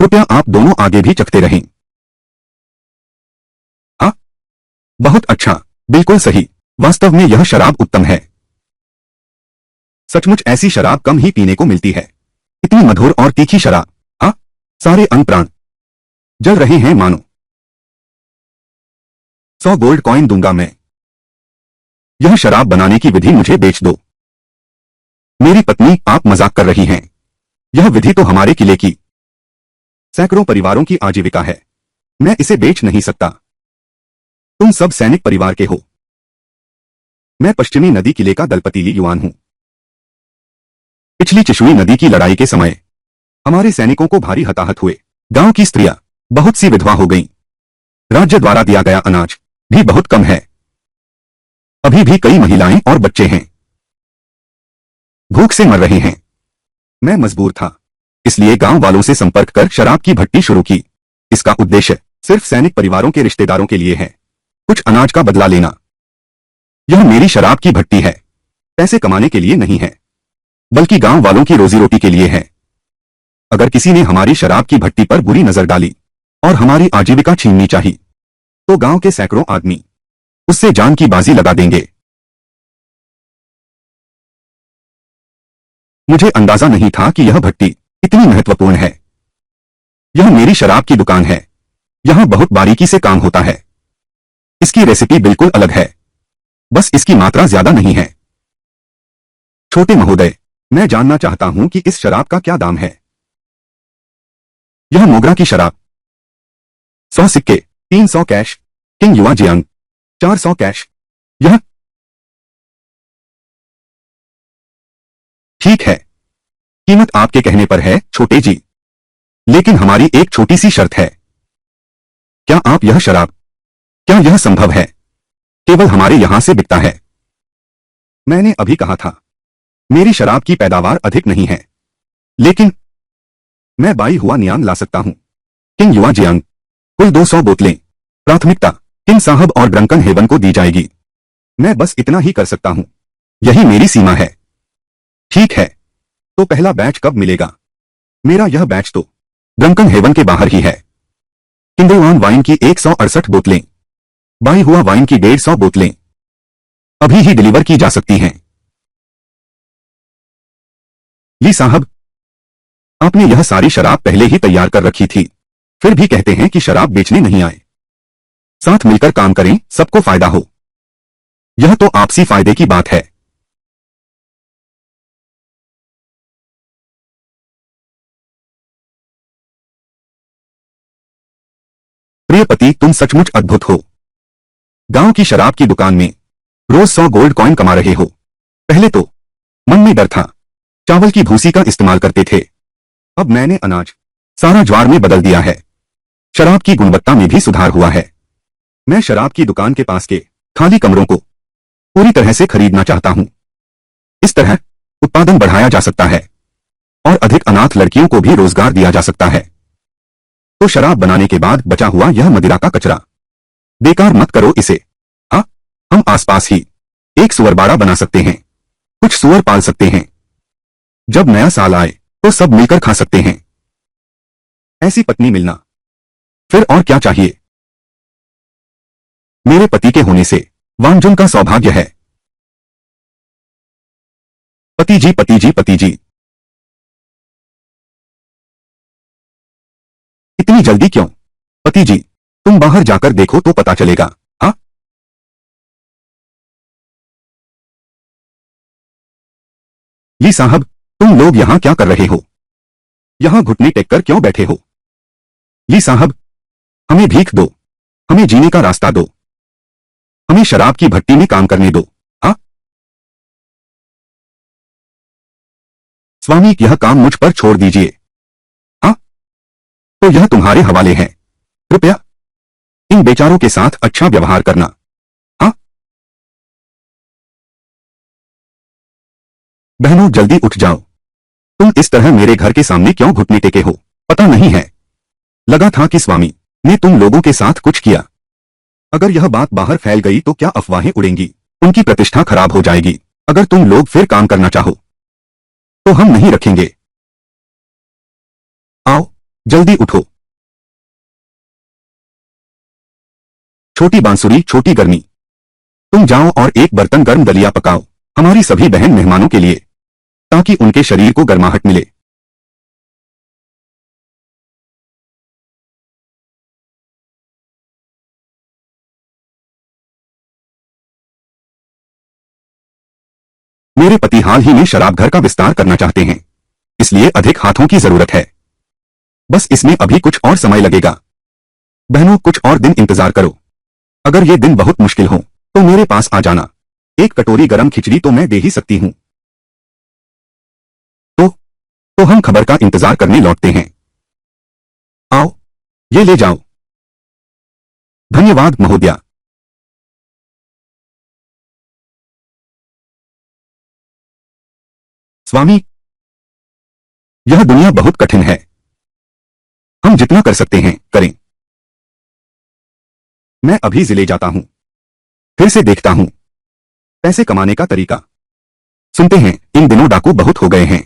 कृपया आप दोनों आगे भी चखते रहें। हाँ, बहुत अच्छा, बिल्कुल सही। वास्तव में यह शराब उत्तम है। सचमुच ऐसी शराब कम ही पीने को मिलती है। इतनी मधुर और तीखी शराब। हाँ, सारे अंग प्राण जल रहे हैं मानो। 100 गोल्ड कॉइन दूंगा मैं। यह शराब बनाने की विधि मुझे बेच दो। मेरी पत्नी, आप मजाक कर रही हैं। यह विधि तो हमारे किले की सैकड़ों परिवारों की आजीविका है। मैं इसे बेच नहीं सकता। तुम सब सैनिक परिवार के हो। मैं पश्चिमी नदी किले का दलपतीली युवान हूं। पिछली चिशुई नदी की लड़ाई के समय हमारे सैनिकों को भारी हताहत हुए। गांव की स्त्रियां बहुत सी विधवा हो गईं। राज्य द्वारा दिया गया अनाज भी बहुत कम है। अभी भी कई महिलाएं और बच्चे हैं, भूख से मर रहे हैं। मैं मजबूर था, इसलिए गांव वालों से संपर्क कर शराब की भट्टी शुरू की। इसका उद्देश्य सिर्फ सैनिक परिवारों के रिश्तेदारों के लिए है, कुछ अनाज का बदला लेना। यह मेरी शराब की भट्टी है, पैसे कमाने के लिए नहीं है, बल्कि गांव वालों की रोजी रोटी के लिए है। अगर किसी ने हमारी शराब की भट्टी पर बुरी नजर डाली और हमारी आजीविका छीननी चाहिए, तो गांव के सैकड़ों आदमी उससे जान की बाजी लगा देंगे। मुझे अंदाजा नहीं था कि यह भट्टी इतनी महत्वपूर्ण है। यह मेरी शराब की दुकान है। यहां बहुत बारीकी से काम होता है। इसकी रेसिपी बिल्कुल अलग है, बस इसकी मात्रा ज्यादा नहीं है। छोटे महोदय, मैं जानना चाहता हूं कि इस शराब का क्या दाम है। यह मोगरा की शराब। 100 सिक्के, 300 cash. King your Jiang, 400 cash. यह ठीक है, कीमत आपके कहने पर है छोटे जी, लेकिन हमारी एक छोटी सी शर्त है। क्या आप यह शराब, क्या यह संभव है, केवल हमारे यहां से बिकता है? मैंने अभी कहा था, मेरी शराब की पैदावार अधिक नहीं है, लेकिन मैं बाई हुआ नियांग ला सकता हूं। किंग युआ जियांग, कुल 200 बोतलें। प्राथमिकता किंग साहब और ड्रंकन हेवन को दी जाएगी। मैं बस इतना ही कर सकता हूं, यही मेरी सीमा है। ठीक है, तो पहला बैच कब मिलेगा? मेरा यह बैच तो ड्रंकन हेवन के बाहर ही है। किंगलवान वाइन की 168 बोतलें, बाई हुआ वाइन की 150 बोतलें अभी ही डिलीवर की जा सकती हैं। ली साहब, आपने यह सारी शराब पहले ही तैयार कर रखी थी, फिर भी कहते हैं कि शराब बेचने नहीं आए। साथ मिलकर काम करें, सबको फायदा हो। यह तो आपसी फायदे की बात है। प्रिय पति, तुम सचमुच अद्भुत हो। गांव की शराब की दुकान में रोज 100 गोल्ड कॉइन कमा रहे हो। पहले तो मन में डर था, चावल की भूसी का इस्तेमाल करते थे। अब मैंने अनाज सारा ज्वार में बदल दिया है। शराब की गुणवत्ता में भी सुधार हुआ है। मैं शराब की दुकान के पास के खाली कमरों को पूरी तरह से खरीदना चाहता हूं। इस तरह उत्पादन बढ़ाया जा सकता है और अधिक अनाथ लड़कियों को भी रोजगार दिया जा सकता है। तो शराब बनाने के बाद बचा हुआ यह मदिरा का कचरा बेकार मत करो इसे। हाँ, हम आसपास ही एक सुअरबाड़ा बना सकते हैं, कुछ सुअर पाल सकते हैं। जब नया साल आए तो सब मिलकर खा सकते हैं। ऐसी पत्नी मिलना, फिर और क्या चाहिए। मेरे पति के होने से वांगजुन का सौभाग्य है। पति जी, पति जी, पति जी, इतनी जल्दी क्यों? पति जी, तुम बाहर जाकर देखो तो पता चलेगा। हाँ, ली साहब, तुम लोग यहां क्या कर रहे हो? यहां घुटने टेक कर क्यों बैठे हो? ली साहब, हमें भीख दो, हमें जीने का रास्ता दो, हमें शराब की भट्टी में काम करने दो। हाँ, स्वामी, यह काम मुझ पर छोड़ दीजिए। हाँ, तो यह तुम्हारे हवाले है। कृपया इन बेचारों के साथ अच्छा व्यवहार करना। हाँ, बहनों, जल्दी उठ जाओ। तुम इस तरह मेरे घर के सामने क्यों घुटने टेके हो? पता नहीं है, लगा था कि स्वामी ने तुम लोगों के साथ कुछ किया। अगर यह बात बाहर फैल गई तो क्या अफवाहें उड़ेंगी, उनकी प्रतिष्ठा खराब हो जाएगी। अगर तुम लोग फिर काम करना चाहो तो हम नहीं रखेंगे। आओ, जल्दी उठो। छोटी बांसुरी, छोटी गर्मी, तुम जाओ और एक बर्तन गर्म दलिया पकाओ हमारी सभी बहन मेहमानों के लिए, ताकि उनके शरीर को गर्माहट मिले। मेरे पति हाल ही में शराब घर का विस्तार करना चाहते हैं, इसलिए अधिक हाथों की जरूरत है। बस इसमें अभी कुछ और समय लगेगा। बहनों, कुछ और दिन इंतजार करो। अगर ये दिन बहुत मुश्किल हो तो मेरे पास आ जाना। एक कटोरी गरम खिचड़ी तो मैं दे ही सकती हूँ। तो तो हम खबर का इंतजार करने लौटते हैं। आओ, ये ले जाओ। धन्यवाद महोदया। स्वामी, यह दुनिया बहुत कठिन है। हम जितना कर सकते हैं करें। मैं अभी जिले जाता हूं, फिर से देखता हूं पैसे कमाने का तरीका। सुनते हैं इन दिनों डाकू बहुत हो गए हैं।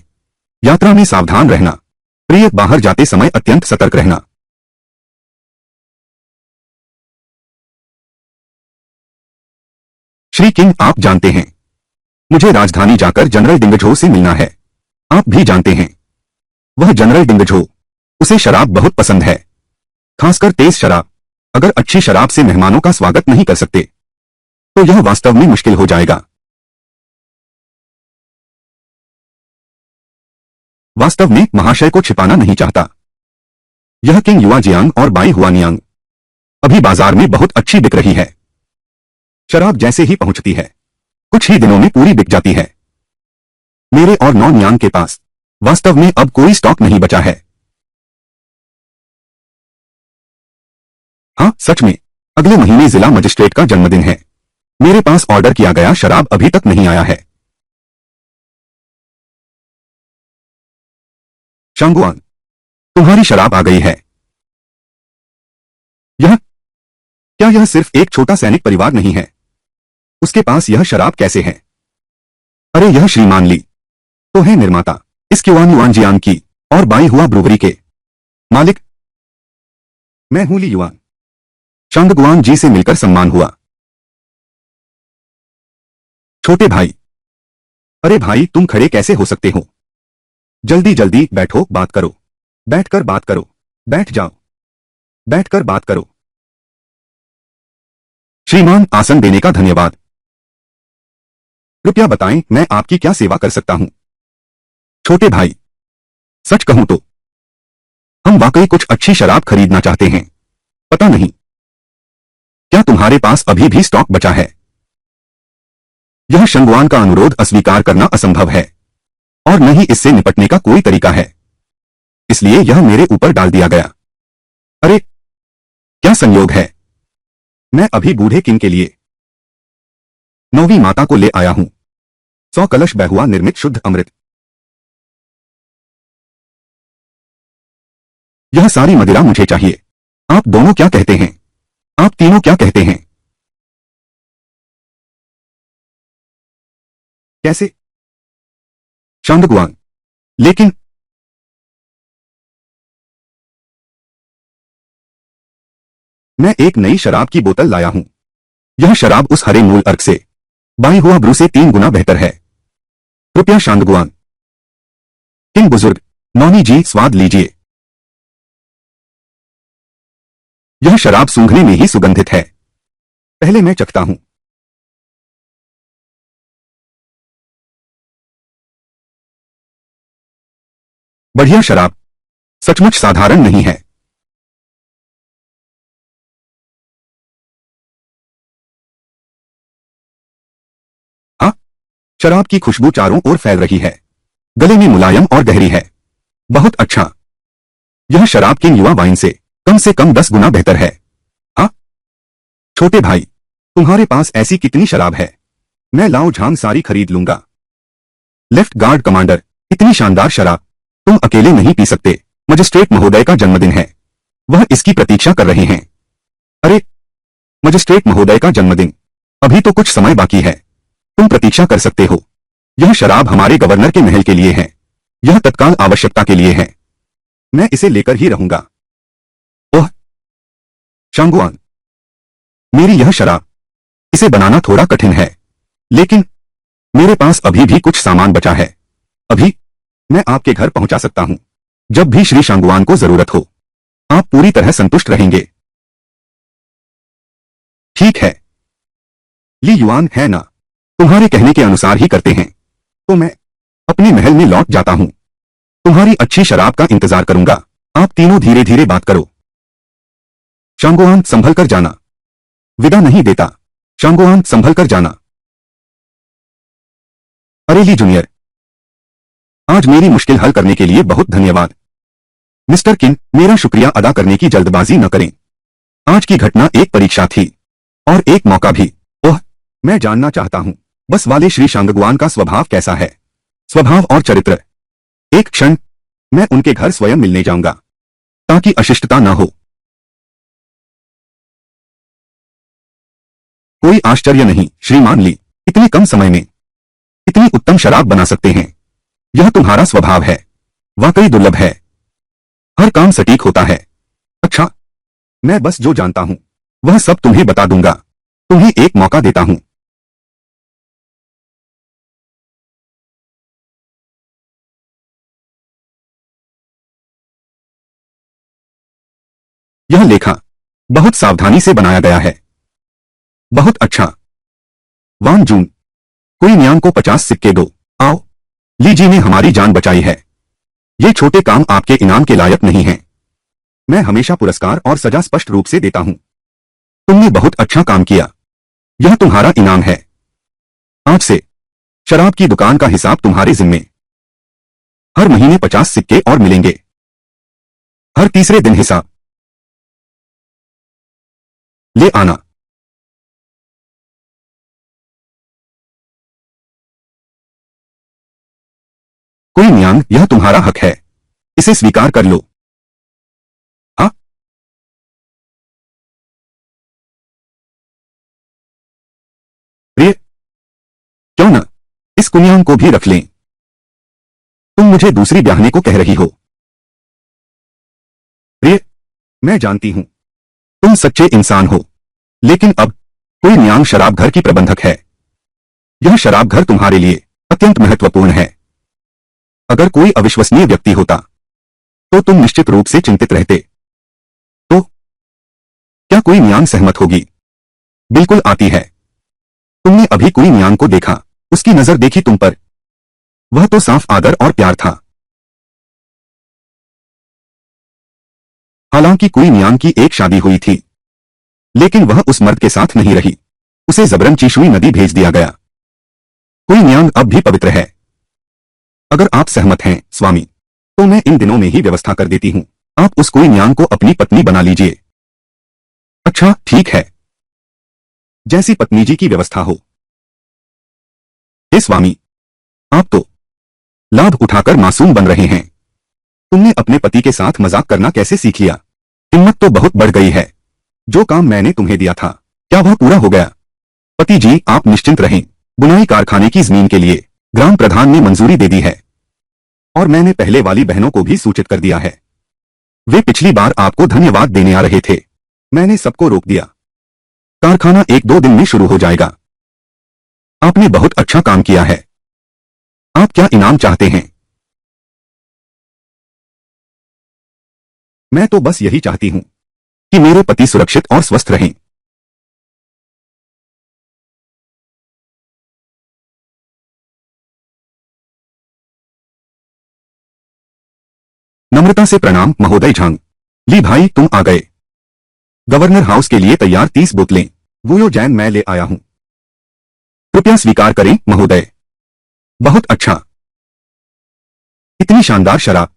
यात्रा में सावधान रहना। प्रिय, बाहर जाते समय अत्यंत सतर्क रहना। श्री किंग, आप जानते हैं मुझे राजधानी जाकर जनरल डिंगझो से मिलना है। आप भी जानते हैं वह जनरल डिंगझो, उसे शराब बहुत पसंद है, खासकर तेज शराब। अगर अच्छी शराब से मेहमानों का स्वागत नहीं कर सकते तो यह वास्तव में मुश्किल हो जाएगा। वास्तव में महाशय को छिपाना नहीं चाहता। यह किंग युआ जियांग और बाई हुआनियांग अभी बाजार में बहुत अच्छी बिक रही है। शराब जैसे ही पहुंचती है कुछ ही दिनों में पूरी बिक जाती है। मेरे और नौ नियांग के पास वास्तव में अब कोई स्टॉक नहीं बचा है। हाँ, सच में अगले महीने जिला मजिस्ट्रेट का जन्मदिन है। मेरे पास ऑर्डर किया गया शराब अभी तक नहीं आया है। शांगुआन, तुम्हारी शराब आ गई है। क्या यह सिर्फ एक छोटा सैनिक परिवार नहीं है? उसके पास यह शराब कैसे है? अरे यह श्रीमान ली तो है निर्माता इस क्युआन युआन जियांग की और बाई हुआ ब्रूवरी के मालिक। मैं हूं ली युआन। शांगगुआन जी से मिलकर सम्मान हुआ। छोटे भाई, अरे भाई तुम खड़े कैसे हो सकते हो? जल्दी जल्दी बैठो, बात करो। बैठकर बात करो। बैठ जाओ। बैठकर बात करो। श्रीमान, आसन देने का धन्यवाद। कृपया बताएं मैं आपकी क्या सेवा कर सकता हूं? छोटे भाई, सच कहूं तो हम वाकई कुछ अच्छी शराब खरीदना चाहते हैं। पता नहीं क्या तुम्हारे पास अभी भी स्टॉक बचा है? यह शंगुआन का अनुरोध अस्वीकार करना असंभव है और न ही इससे निपटने का कोई तरीका है, इसलिए यह मेरे ऊपर डाल दिया गया। अरे क्या संयोग है! मैं अभी बूढ़े किंग के लिए नौवीं माता को ले आया हूं। 100 कलश बहुआ निर्मित शुद्ध अमृत। यह सारी मदिरा मुझे चाहिए। आप दोनों क्या कहते हैं? आप तीनों क्या कहते हैं? कैसे? शांगगुआन, लेकिन मैं एक नई शराब की बोतल लाया हूं। यह शराब उस हरे मूल अर्क से बाई हुआ ब्रू से 3 गुना बेहतर है। कृपया शांगगुआन। किंग बुजुर्ग, नौनी जी स्वाद लीजिए। यह शराब सूंघने में ही सुगंधित है। पहले मैं चखता हूं। बढ़िया शराब, सचमुच साधारण नहीं है। हाँ, शराब की खुशबू चारों ओर फैल रही है। गले में मुलायम और गहरी है। बहुत अच्छा। यह शराब किंग युआ वाइन से कम 10 गुना बेहतर है। हाँ छोटे भाई, तुम्हारे पास ऐसी कितनी शराब है? मैं लाओ झांग सारी खरीद लूंगा। लेफ्ट गार्ड कमांडर, इतनी शानदार शराब तुम अकेले नहीं पी सकते। मजिस्ट्रेट महोदय का जन्मदिन है, वह इसकी प्रतीक्षा कर रहे हैं। अरे मजिस्ट्रेट महोदय का जन्मदिन, अभी तो कुछ समय बाकी है। तुम प्रतीक्षा कर सकते हो। यह शराब हमारे गवर्नर के महल के लिए है। यह तत्काल आवश्यकता के लिए है। मैं इसे लेकर ही रहूंगा। ओह शांगुआन, मेरी यह शराब, इसे बनाना थोड़ा कठिन है, लेकिन मेरे पास अभी भी कुछ सामान बचा है। अभी मैं आपके घर पहुंचा सकता हूं। जब भी श्री शांगुआन को जरूरत हो आप पूरी तरह संतुष्ट रहेंगे। ठीक है ली युआन, है ना? तुम्हारे कहने के अनुसार ही करते हैं। तो मैं अपने महल में लौट जाता हूं। तुम्हारी अच्छी शराब का इंतजार करूंगा। आप तीनों धीरे धीरे बात करो। शांगुआन, संभल कर जाना। विदा नहीं देता। शांगुआन, संभल कर जाना। अरे ली जूनियर, आज मेरी मुश्किल हल करने के लिए बहुत धन्यवाद। मिस्टर किंग, मेरा शुक्रिया अदा करने की जल्दबाजी न करें। आज की घटना एक परीक्षा थी और एक मौका भी। ओह, मैं जानना चाहता हूं बस वाले श्री शांगगुआन का स्वभाव कैसा है? स्वभाव और चरित्र। एक क्षण, मैं उनके घर स्वयं मिलने जाऊंगा ताकि अशिष्टता न हो। कोई आश्चर्य नहीं श्रीमान ली, इतने कम समय में इतनी उत्तम शराब बना सकते हैं। यह तुम्हारा स्वभाव है, वाकई दुर्लभ है। हर काम सटीक होता है। अच्छा, मैं बस जो जानता हूं वह सब तुम्हें बता दूंगा। तुम्हें एक मौका देता हूं। यह लेखा बहुत सावधानी से बनाया गया है। बहुत अच्छा। वान जून, कोई न्यान को 50 सिक्के दो। आओ, लीजी ने हमारी जान बचाई है। ये छोटे काम आपके इनाम के लायक नहीं हैं। मैं हमेशा पुरस्कार और सजा स्पष्ट रूप से देता हूं। तुमने बहुत अच्छा काम किया। यह तुम्हारा इनाम है। आज से शराब की दुकान का हिसाब तुम्हारे जिम्मे। हर महीने 50 सिक्के और मिलेंगे। हर तीसरे दिन हिसाब ले आना। कोई न्यांग, यह तुम्हारा हक है। इसे स्वीकार कर लो। हाँ, प्रिय, क्यों न इस कुनियांग को भी रख लें। तुम मुझे दूसरी ब्याहने को कह रही हो। प्रिय, मैं जानती हूं तुम सच्चे इंसान हो, लेकिन अब कोई न्यांग शराब घर की प्रबंधक है। यह शराब घर तुम्हारे लिए अत्यंत महत्वपूर्ण है। अगर कोई अविश्वसनीय व्यक्ति होता तो तुम निश्चित रूप से चिंतित रहते। तो क्या कोई न्यांग सहमत होगी? बिल्कुल आती है। तुमने अभी कोई न्यांग को देखा, उसकी नजर देखी तुम पर। वह तो साफ आदर और प्यार था। हालांकि कोई न्यांग की एक शादी हुई थी, लेकिन वह उस मर्द के साथ नहीं रही। उसे जबरन चीशुई नदी भेज दिया गया। कोई न्यांग अब भी पवित्र है। अगर आप सहमत हैं स्वामी, तो मैं इन दिनों में ही व्यवस्था कर देती हूं। आप उस कोई न्यांग को अपनी पत्नी बना लीजिए। अच्छा, ठीक है। जैसी पत्नी जी की व्यवस्था हो। हे स्वामी, आप तो लाभ उठाकर मासूम बन रहे हैं। तुमने अपने पति के साथ मजाक करना कैसे सीख लिया? हिम्मत तो बहुत बढ़ गई है। जो काम मैंने तुम्हें दिया था, क्या वह पूरा हो गया? पति जी, आप निश्चिंत रहें। बुनाई कारखाने की जमीन के लिए ग्राम प्रधान ने मंजूरी दे दी है, और मैंने पहले वाली बहनों को भी सूचित कर दिया है। वे पिछली बार आपको धन्यवाद देने आ रहे थे। मैंने सबको रोक दिया। कारखाना 1-2 दिन में शुरू हो जाएगा। आपने बहुत अच्छा काम किया है। आप क्या इनाम चाहते हैं? मैं तो बस यही चाहती हूं कि मेरे पति सुरक्षित और स्वस्थ रहें। नम्रता से प्रणाम महोदय झांग। ली भाई, तुम आ गए। गवर्नर हाउस के लिए तैयार 30 बोतलें वुयो जैन मैं ले आया हूं। कृपया स्वीकार करें महोदय। बहुत अच्छा। इतनी शानदार शराब,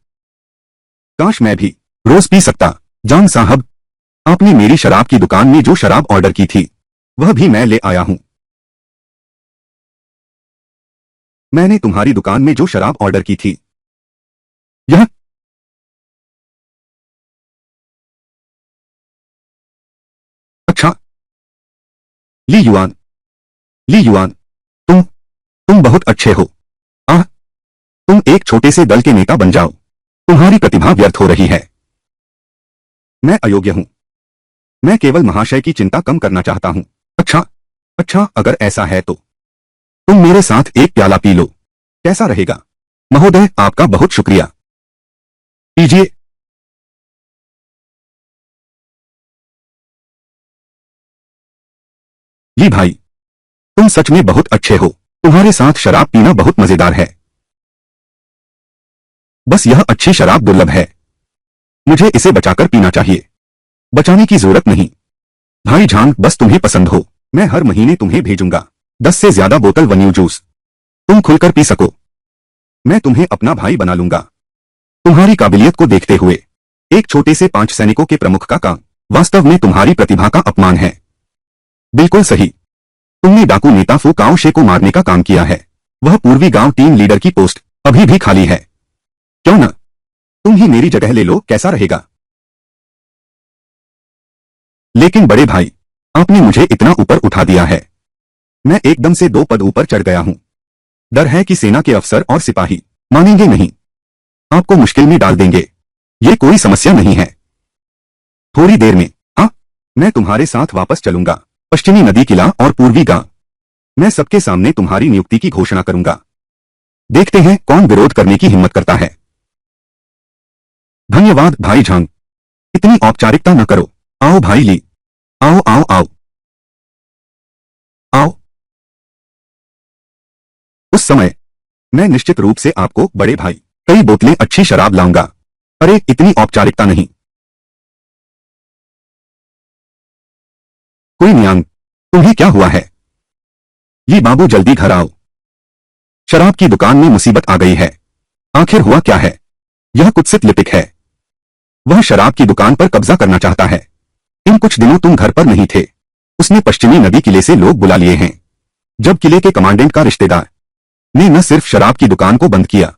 काश मैं भी रोज पी सकता। जान साहब, आपने मेरी शराब की दुकान में जो शराब ऑर्डर की थी, वह भी मैं ले आया हूं। मैंने तुम्हारी दुकान में जो शराब ऑर्डर की थी, यह अच्छा। ली युआन, ली युआन, तुम बहुत अच्छे हो। आह, तुम एक छोटे से दल के नेता बन जाओ। तुम्हारी प्रतिभा व्यर्थ हो रही है। मैं अयोग्य हूं। मैं केवल महाशय की चिंता कम करना चाहता हूं। अच्छा, अच्छा, अगर ऐसा है तो तुम मेरे साथ एक प्याला पी लो। कैसा रहेगा? महोदय, आपका बहुत शुक्रिया। पीजिए। ली भाई, तुम सच में बहुत अच्छे हो। तुम्हारे साथ शराब पीना बहुत मजेदार है। बस यह अच्छी शराब दुर्लभ है। मुझे इसे बचाकर पीना चाहिए। बचाने की जरूरत नहीं। भाई झांग, बस तुम्हें पसंद हो। मैं हर महीने तुम्हें भेजूंगा 10 से ज्यादा बोतल वन्यू जूस। तुम खुलकर पी सको। मैं तुम्हें अपना भाई बना लूंगा। तुम्हारी काबिलियत को देखते हुए एक छोटे से 5 सैनिकों के प्रमुख का काम वास्तव में तुम्हारी प्रतिभा का अपमान है। बिल्कुल सही। तुमने डाकू नेता फू काओशे को मारने का काम किया है। वह पूर्वी गांव टीम लीडर की पोस्ट अभी भी खाली है। क्यों न तुम ही मेरी जगह ले लो, कैसा रहेगा? लेकिन बड़े भाई, आपने मुझे इतना ऊपर उठा दिया है। मैं एकदम से 2 पद ऊपर चढ़ गया हूं। डर है कि सेना के अफसर और सिपाही मानेंगे नहीं, आपको मुश्किल में डाल देंगे। ये कोई समस्या नहीं है। थोड़ी देर में, हाँ, मैं तुम्हारे साथ वापस चलूंगा। पश्चिमी नदी किला और पूर्वी गांव। मैं सबके सामने तुम्हारी नियुक्ति की घोषणा करूंगा। देखते हैं कौन विरोध करने की हिम्मत करता है। धन्यवाद भाई झांग। इतनी औपचारिकता न करो। आओ भाई ली, आओ आओ आओ आओ। उस समय मैं निश्चित रूप से आपको बड़े भाई कई बोतलें अच्छी शराब लाऊंगा। अरे इतनी औपचारिकता नहीं। कोई नियांग, तुम्हें क्या हुआ है? ये बाबू जल्दी घर आओ। शराब की दुकान में मुसीबत आ गई है। आखिर हुआ क्या है? यह कुत्सित लिपिक है। वह शराब की दुकान पर कब्जा करना चाहता है। इन कुछ दिनों तुम घर पर नहीं थे। उसने पश्चिमी नदी किले से लोग बुला लिए हैं। जब किले के कमांडेंट का रिश्तेदार ने न सिर्फ शराब की दुकान को बंद किया,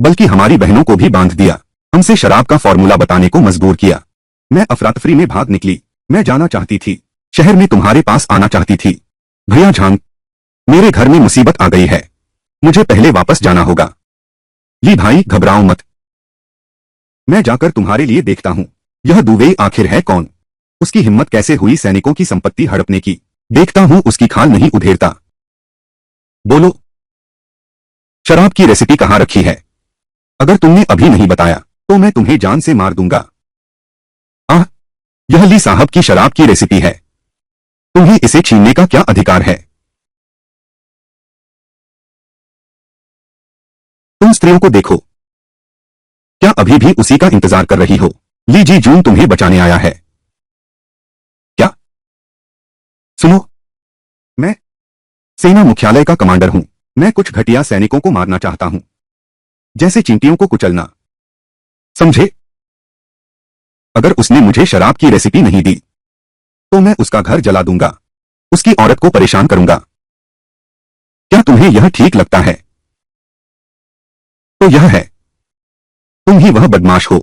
बल्कि हमारी बहनों को भी बांध दिया, हमसे शराब का फॉर्मूला बताने को मजबूर किया। मैं अफरातफरी में भाग निकली। मैं जाना चाहती थी, शहर में तुम्हारे पास आना चाहती थी। भैया झांग, मेरे घर में मुसीबत आ गई है। मुझे पहले वापस जाना होगा। ली भाई घबराओ मत, मैं जाकर तुम्हारे लिए देखता हूं। यह दुबे आखिर है कौन? उसकी हिम्मत कैसे हुई सैनिकों की संपत्ति हड़पने की? देखता हूं उसकी खाल नहीं उधेड़ता। बोलो, शराब की रेसिपी कहां रखी है? अगर तुमने अभी नहीं बताया तो मैं तुम्हें जान से मार दूंगा। आह, यह ली साहब की शराब की रेसिपी है। तुम्हें इसे छीनने का क्या अधिकार है? तुम स्त्रियों को देखो, क्या अभी भी उसी का इंतजार कर रही हो? ली जी जून तुम्हें बचाने आया है। क्या? सुनो, मैं सेना मुख्यालय का कमांडर हूं। मैं कुछ घटिया सैनिकों को मारना चाहता हूं, जैसे चींटियों को कुचलना, समझे? अगर उसने मुझे शराब की रेसिपी नहीं दी तो मैं उसका घर जला दूंगा, उसकी औरत को परेशान करूंगा। क्या तुम्हें यह ठीक लगता है? तो यह है, तुम ही वह बदमाश हो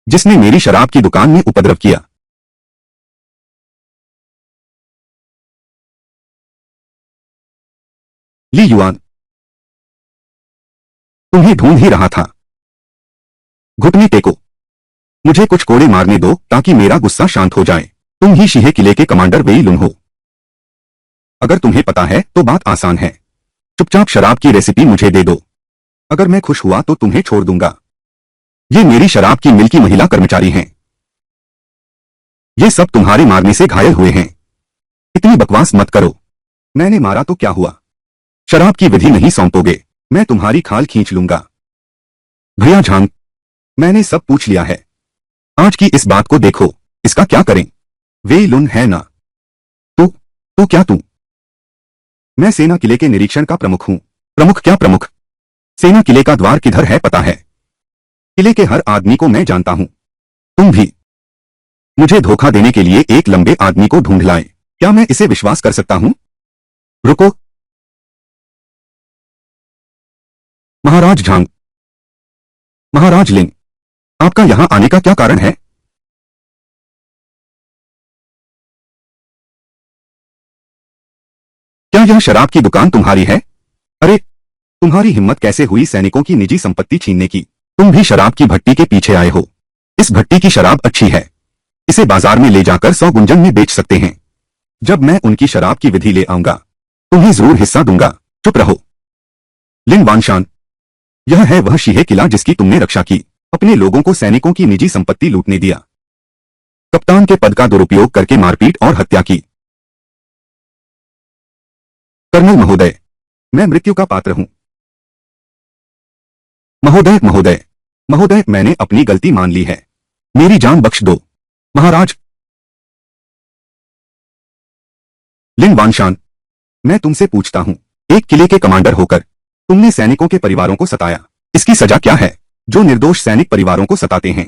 जिसने मेरी शराब की दुकान में उपद्रव किया। ली युआन, तुम्हें ढूंढ ही रहा था। घुटने टेको, मुझे कुछ कोड़े मारने दो ताकि मेरा गुस्सा शांत हो जाए। तुम ही शीहे किले के कमांडर वेई लुन हो। अगर तुम्हें पता है तो बात आसान है। चुपचाप शराब की रेसिपी मुझे दे दो। अगर मैं खुश हुआ तो तुम्हें छोड़ दूंगा। ये मेरी शराब की मिल की महिला कर्मचारी हैं। ये सब तुम्हारे मारने से घायल हुए हैं। इतनी बकवास मत करो। मैंने मारा तो क्या हुआ? शराब की विधि नहीं सौंपोगे, मैं तुम्हारी खाल खींच लूंगा। भैया झांग, मैंने सब पूछ लिया है। आज की इस बात को देखो, इसका क्या करें? वेई लुन है ना? तू क्या तू? मैं सेना किले के निरीक्षण का प्रमुख हूं। प्रमुख क्या प्रमुख? सेना किले का द्वार किधर है पता है। किले के हर आदमी को मैं जानता हूं। तुम भी मुझे धोखा देने के लिए एक लंबे आदमी को ढूंढ लाए। क्या मैं इसे विश्वास कर सकता हूं? रुको, महाराज झांग, महाराज लिंग, आपका यहां आने का क्या कारण है? क्या यह शराब की दुकान तुम्हारी है? अरे, तुम्हारी हिम्मत कैसे हुई सैनिकों की निजी संपत्ति छीनने की? तुम भी शराब की भट्टी के पीछे आए हो। इस भट्टी की शराब अच्छी है। इसे बाजार में ले जाकर 100 गुंजन में बेच सकते हैं। जब मैं उनकी शराब की विधि ले आऊंगा तुम्हें जरूर हिस्सा दूंगा। चुप रहो। लिन वानशान, यह है वह शीहे किला जिसकी तुमने रक्षा की, अपने लोगों को सैनिकों की निजी संपत्ति लूटने दिया, कप्तान के पद का दुरुपयोग करके मारपीट और हत्या की। कर्नल महोदय, मैं मृत्यु का पात्र हूं। महोदय महोदय महोदय, मैंने अपनी गलती मान ली है। मेरी जान बख्श दो। महाराज। लिन वानशान, मैं तुमसे पूछता हूं, एक किले के कमांडर होकर तुमने सैनिकों के परिवारों को सताया। इसकी सजा क्या है जो निर्दोष सैनिक परिवारों को सताते हैं?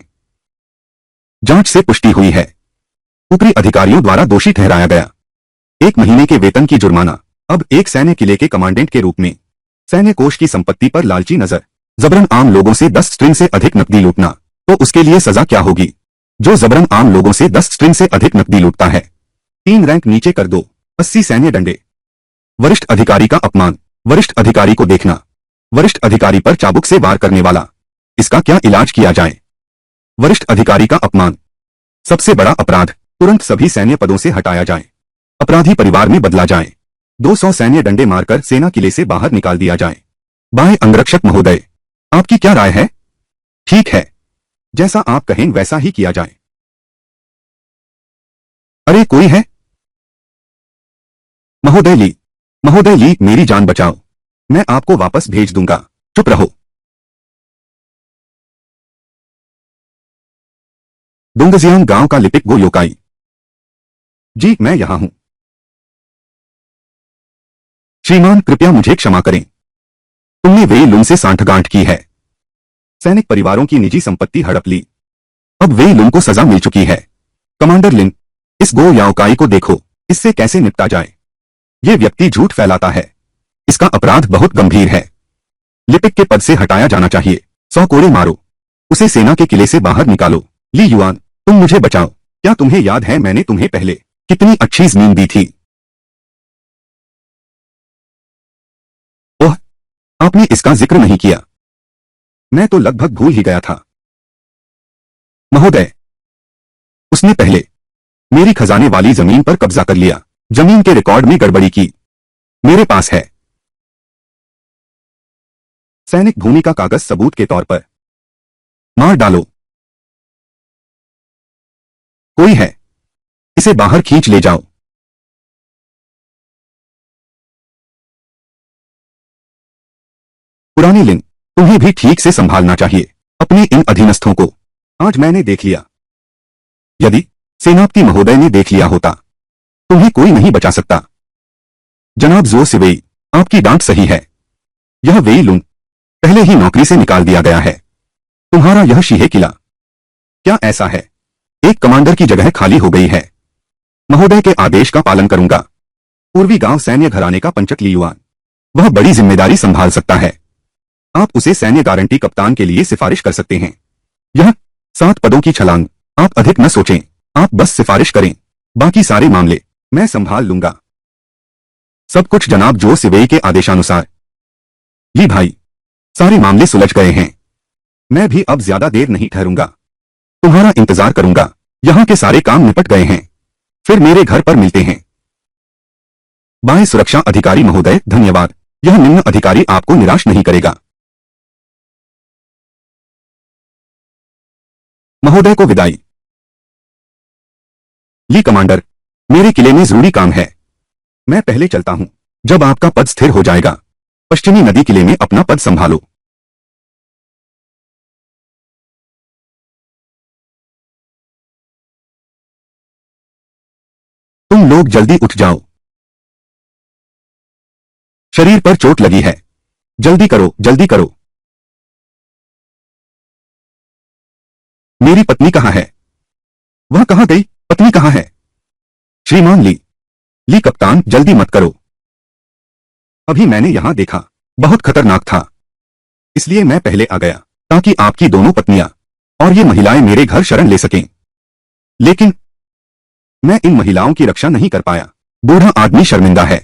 जांच से पुष्टि हुई है, ऊपरी अधिकारियों द्वारा दोषी ठहराया गया। 1 महीने के वेतन की जुर्माना। अब एक सैन्य किले के कमांडेंट के रूप में सैन्य कोष की संपत्ति पर लालची नजर, जबरन आम लोगों से 10 स्ट्रिंग से अधिक नकदी लूटना। तो उसके लिए सजा क्या होगी? जो जबरन आम लोगों से 10 स्ट्रिंग से अधिक नकदी लूटता है, 3 रैंक नीचे कर दो, 80 सैन्य दंडे। वरिष्ठ अधिकारी का अपमान, वरिष्ठ अधिकारी को देखना, वरिष्ठ अधिकारी पर चाबुक से वार करने वाला, इसका क्या इलाज किया जाए? वरिष्ठ अधिकारी का अपमान सबसे बड़ा अपराध, तुरंत सभी सैन्य पदों से हटाया जाए, अपराधी परिवार में बदला जाए, 200 सैन्य डंडे मारकर सेना किले से बाहर निकाल दिया जाए। बाह्य अंगरक्षक महोदय, आपकी क्या राय है? ठीक है, जैसा आप कहें वैसा ही किया जाए। अरे कोई है? महोदय ली, मेरी जान बचाओ। मैं आपको वापस भेज दूंगा। चुप रहो। डोंगजियांग गांव का लिपिक गो योकाई। जी मैं यहां हूं। श्रीमान कृपया मुझे क्षमा करें। तुमने वेई लुन से सांठगांठ की है। सैनिक परिवारों की निजी संपत्ति हड़प ली। अब वेई लुन को सजा मिल चुकी है। कमांडर लिन, इस गो याओकाई को देखो, इससे कैसे निपटा जाए। ये व्यक्ति झूठ फैलाता है। इसका अपराध बहुत गंभीर है। लिपिक के पद से हटाया जाना चाहिए। 100 कोड़े मारो। उसे सेना के किले से बाहर निकालो। ली युआन, तुम मुझे बचाओ। क्या तुम्हें याद है मैंने तुम्हें पहले कितनी अच्छी जमीन दी थी? ओह, आपने इसका जिक्र नहीं किया। मैं तो लगभग भूल ही गया था। महोदय, उसने पहले मेरी खजाने वाली जमीन पर कब्जा कर लिया। जमीन के रिकॉर्ड में गड़बड़ी की। मेरे पास है सैनिक भूमि का कागज सबूत के तौर पर। मार डालो। कोई है? इसे बाहर खींच ले जाओ। पुरानी लिन, तुम्हें भी ठीक से संभालना चाहिए अपने इन अधीनस्थों को। आज मैंने देख लिया। यदि सेनापति महोदय ने देख लिया होता, तुम्हें कोई नहीं बचा सकता। जनाब जो सिवेई, आपकी डांट सही है। यह वेई लुन पहले ही नौकरी से निकाल दिया गया है। तुम्हारा यह शीहे किला, क्या ऐसा है? एक कमांडर की जगह खाली हो गई है। महोदय के आदेश का पालन करूंगा। पूर्वी गांव सैन्य घराने का पंचक लियुआन, वह बड़ी जिम्मेदारी संभाल सकता है। आप उसे सैन्य गारंटी कप्तान के लिए सिफारिश कर सकते हैं। यह 7 पदों की छलांग। आप अधिक न सोचें, आप बस सिफारिश करें। बाकी सारे मामले मैं संभाल लूंगा। सब कुछ जनाब जो सिवेई के आदेशानुसार। जी भाई, सारे मामले सुलझ गए हैं। मैं भी अब ज्यादा देर नहीं ठहरूंगा। तुम्हारा इंतजार करूंगा। यहाँ के सारे काम निपट गए हैं। फिर मेरे घर पर मिलते हैं। बाह्य सुरक्षा अधिकारी महोदय, धन्यवाद। यह निम्न अधिकारी आपको निराश नहीं करेगा। महोदय को विदाई। ली कमांडर, मेरे किले में जरूरी काम है। मैं पहले चलता हूं। जब आपका पद स्थिर हो जाएगा, पश्चिमी नदी किले में अपना पद संभालो। तुम लोग जल्दी उठ जाओ। शरीर पर चोट लगी है। जल्दी करो, जल्दी करो। मेरी पत्नी कहाँ है? वह कहाँ गई? पत्नी कहाँ है? श्रीमान ली। ली कप्तान, जल्दी मत करो। अभी मैंने यहां देखा, बहुत खतरनाक था। इसलिए मैं पहले आ गया, ताकि आपकी दोनों पत्नियां और ये महिलाएं मेरे घर शरण ले सकें। लेकिन मैं इन महिलाओं की रक्षा नहीं कर पाया। बूढ़ा आदमी शर्मिंदा है।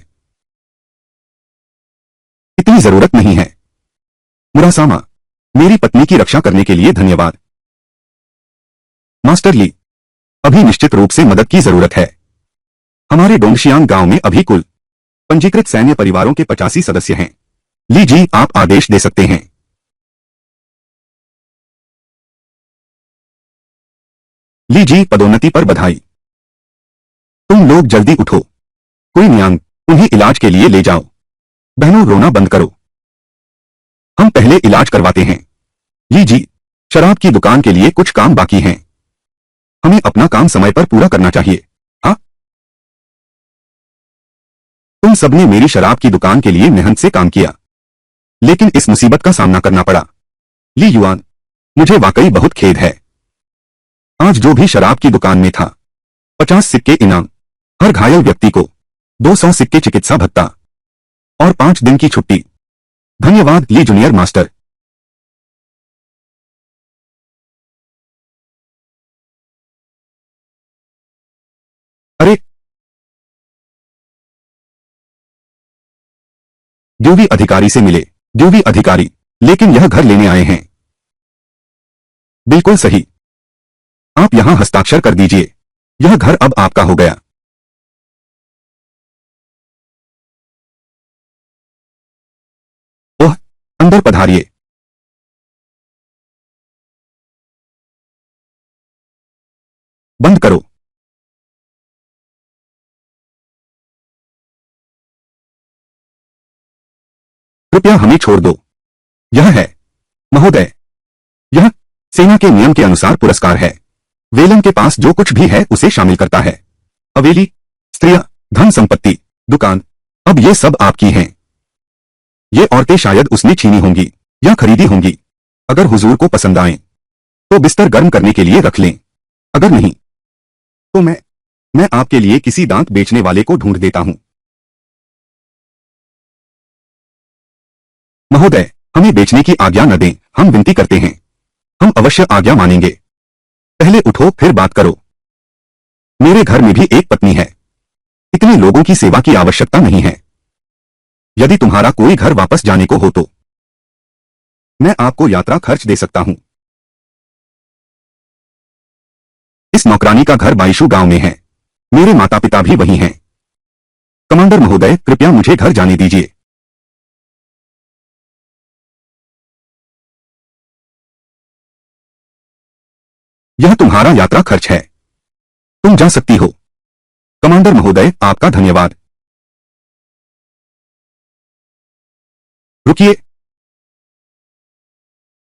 इतनी जरूरत नहीं है। मुरासामा, मेरी पत्नी की रक्षा करने के लिए धन्यवाद। मास्टर ली, अभी निश्चित रूप से मदद की जरूरत है। हमारे डोंगशियांग गांव में अभी कुल पंजीकृत सैन्य परिवारों के 85 सदस्य हैं। ली जी, आप आदेश दे सकते हैं। ली जी, पदोन्नति पर बधाई। तुम लोग जल्दी उठो। कोई नियांग, उन्हें इलाज के लिए ले जाओ। बहनों, रोना बंद करो। हम पहले इलाज करवाते हैं। ली जी, शराब की दुकान के लिए कुछ काम बाकी हैं। हमें अपना काम समय पर पूरा करना चाहिए। हाँ, तुम सबने मेरी शराब की दुकान के लिए मेहनत से काम किया, लेकिन इस मुसीबत का सामना करना पड़ा। ली युआन, मुझे वाकई बहुत खेद है। आज जो भी शराब की दुकान में था, 50 सिक्के इनाम, हर घायल व्यक्ति को 200 सिक्के चिकित्सा भत्ता और 5 दिन की छुट्टी। धन्यवाद ली जूनियर मास्टर। अरे, ड्यूटी अधिकारी से मिले। ड्यूटी अधिकारी, लेकिन यह घर लेने आए हैं। बिल्कुल सही। आप यहां हस्ताक्षर कर दीजिए। यह घर अब आपका हो गया। ओह, अंदर पधारिए। बंद करो। कृपया हमें छोड़ दो। यह है महोदय, यह सेना के नियम के अनुसार पुरस्कार है। वेलन के पास जो कुछ भी है उसे शामिल करता है। हवेली, स्त्रियां, धन संपत्ति, दुकान, अब ये सब आपकी हैं। ये औरतें शायद उसने छीनी होंगी या खरीदी होंगी। अगर हुजूर को पसंद आए तो बिस्तर गर्म करने के लिए रख लें, अगर नहीं तो मैं आपके लिए किसी दांत बेचने वाले को ढूंढ देता हूं। महोदय, हमें बेचने की आज्ञा न दें, हम विनती करते हैं। हम अवश्य आज्ञा मानेंगे। पहले उठो फिर बात करो। मेरे घर में भी एक पत्नी है। इतने लोगों की सेवा की आवश्यकता नहीं है। यदि तुम्हारा कोई घर वापस जाने को हो तो मैं आपको यात्रा खर्च दे सकता हूं। इस नौकरानी का घर बाइशु गांव में है। मेरे माता पिता भी वहीं हैं। कमांडर महोदय, कृपया मुझे घर जाने दीजिए। यह तुम्हारा यात्रा खर्च है। तुम जा सकती हो। कमांडर महोदय, आपका धन्यवाद। रुकिए,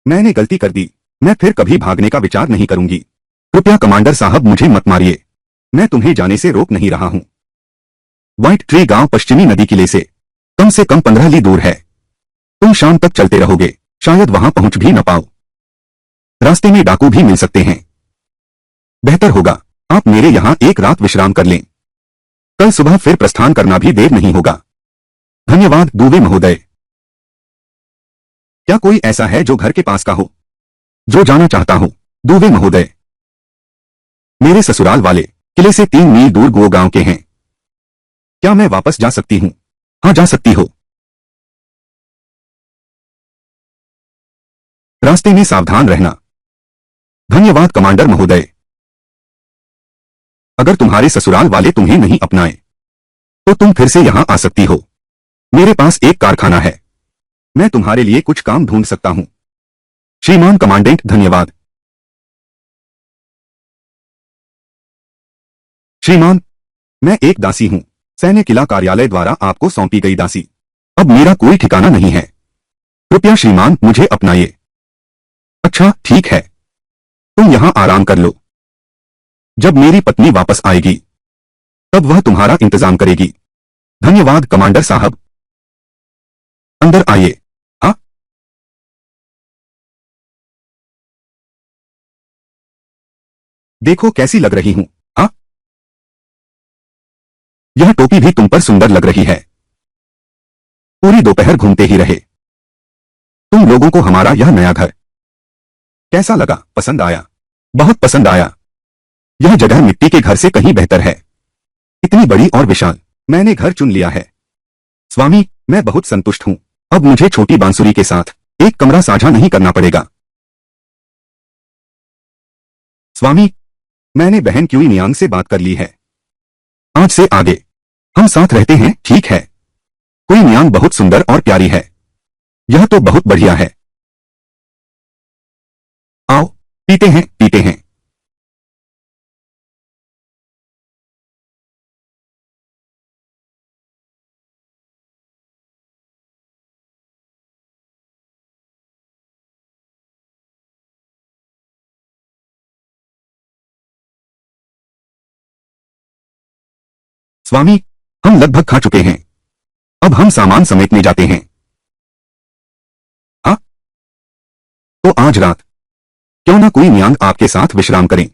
मैंने गलती कर दी। मैं फिर कभी भागने का विचार नहीं करूंगी। कृपया कमांडर साहब मुझे मत मारिए। मैं तुम्हें जाने से रोक नहीं रहा हूं। व्हाइट ट्री गांव पश्चिमी नदी किले से कम 15 ली दूर है। तुम शाम तक चलते रहोगे, शायद वहां पहुंच भी न पाओ। रास्ते में डाकू भी मिल सकते हैं। बेहतर होगा आप मेरे यहां एक रात विश्राम कर लें। कल सुबह फिर प्रस्थान करना भी देर नहीं होगा। धन्यवाद दुबे महोदय। क्या कोई ऐसा है जो घर के पास का हो, जो जाना चाहता हो? दुबे महोदय, मेरे ससुराल वाले किले से 3 मील दूर गो गांव के हैं। क्या मैं वापस जा सकती हूं? हाँ, जा सकती हो। रास्ते में सावधान रहना। धन्यवाद कमांडर महोदय। अगर तुम्हारे ससुराल वाले तुम्हें नहीं अपनाए तो तुम फिर से यहां आ सकती हो। मेरे पास एक कारखाना है। मैं तुम्हारे लिए कुछ काम ढूंढ सकता हूं। श्रीमान कमांडेंट, धन्यवाद। श्रीमान, मैं एक दासी हूं, सैन्य किला कार्यालय द्वारा आपको सौंपी गई दासी। अब मेरा कोई ठिकाना नहीं है। कृपया श्रीमान मुझे अपनाइए। अच्छा, ठीक है। तुम यहां आराम कर लो। जब मेरी पत्नी वापस आएगी तब वह तुम्हारा इंतजाम करेगी। धन्यवाद कमांडर साहब। अंदर आइए। हाँ, देखो कैसी लग रही हूं। हाँ, यह टोपी भी तुम पर सुंदर लग रही है। पूरी दोपहर घूमते ही रहे। तुम लोगों को हमारा यह नया घर कैसा लगा? पसंद आया? बहुत पसंद आया। यह जगह मिट्टी के घर से कहीं बेहतर है। इतनी बड़ी और विशाल। मैंने घर चुन लिया है। स्वामी, मैं बहुत संतुष्ट हूं। अब मुझे छोटी बांसुरी के साथ एक कमरा साझा नहीं करना पड़ेगा। स्वामी, मैंने बहन क्यूई नियांग से बात कर ली है। आज से आगे हम साथ रहते हैं, ठीक है? क्यूई नियांग बहुत सुंदर और प्यारी है। यह तो बहुत बढ़िया है। आओ, पीते हैं, पीते हैं। स्वामी, हम लगभग खा चुके हैं। अब हम सामान समेटने जाते हैं। हाँ, तो आज रात क्यों ना कोई नियांग आपके साथ विश्राम करें।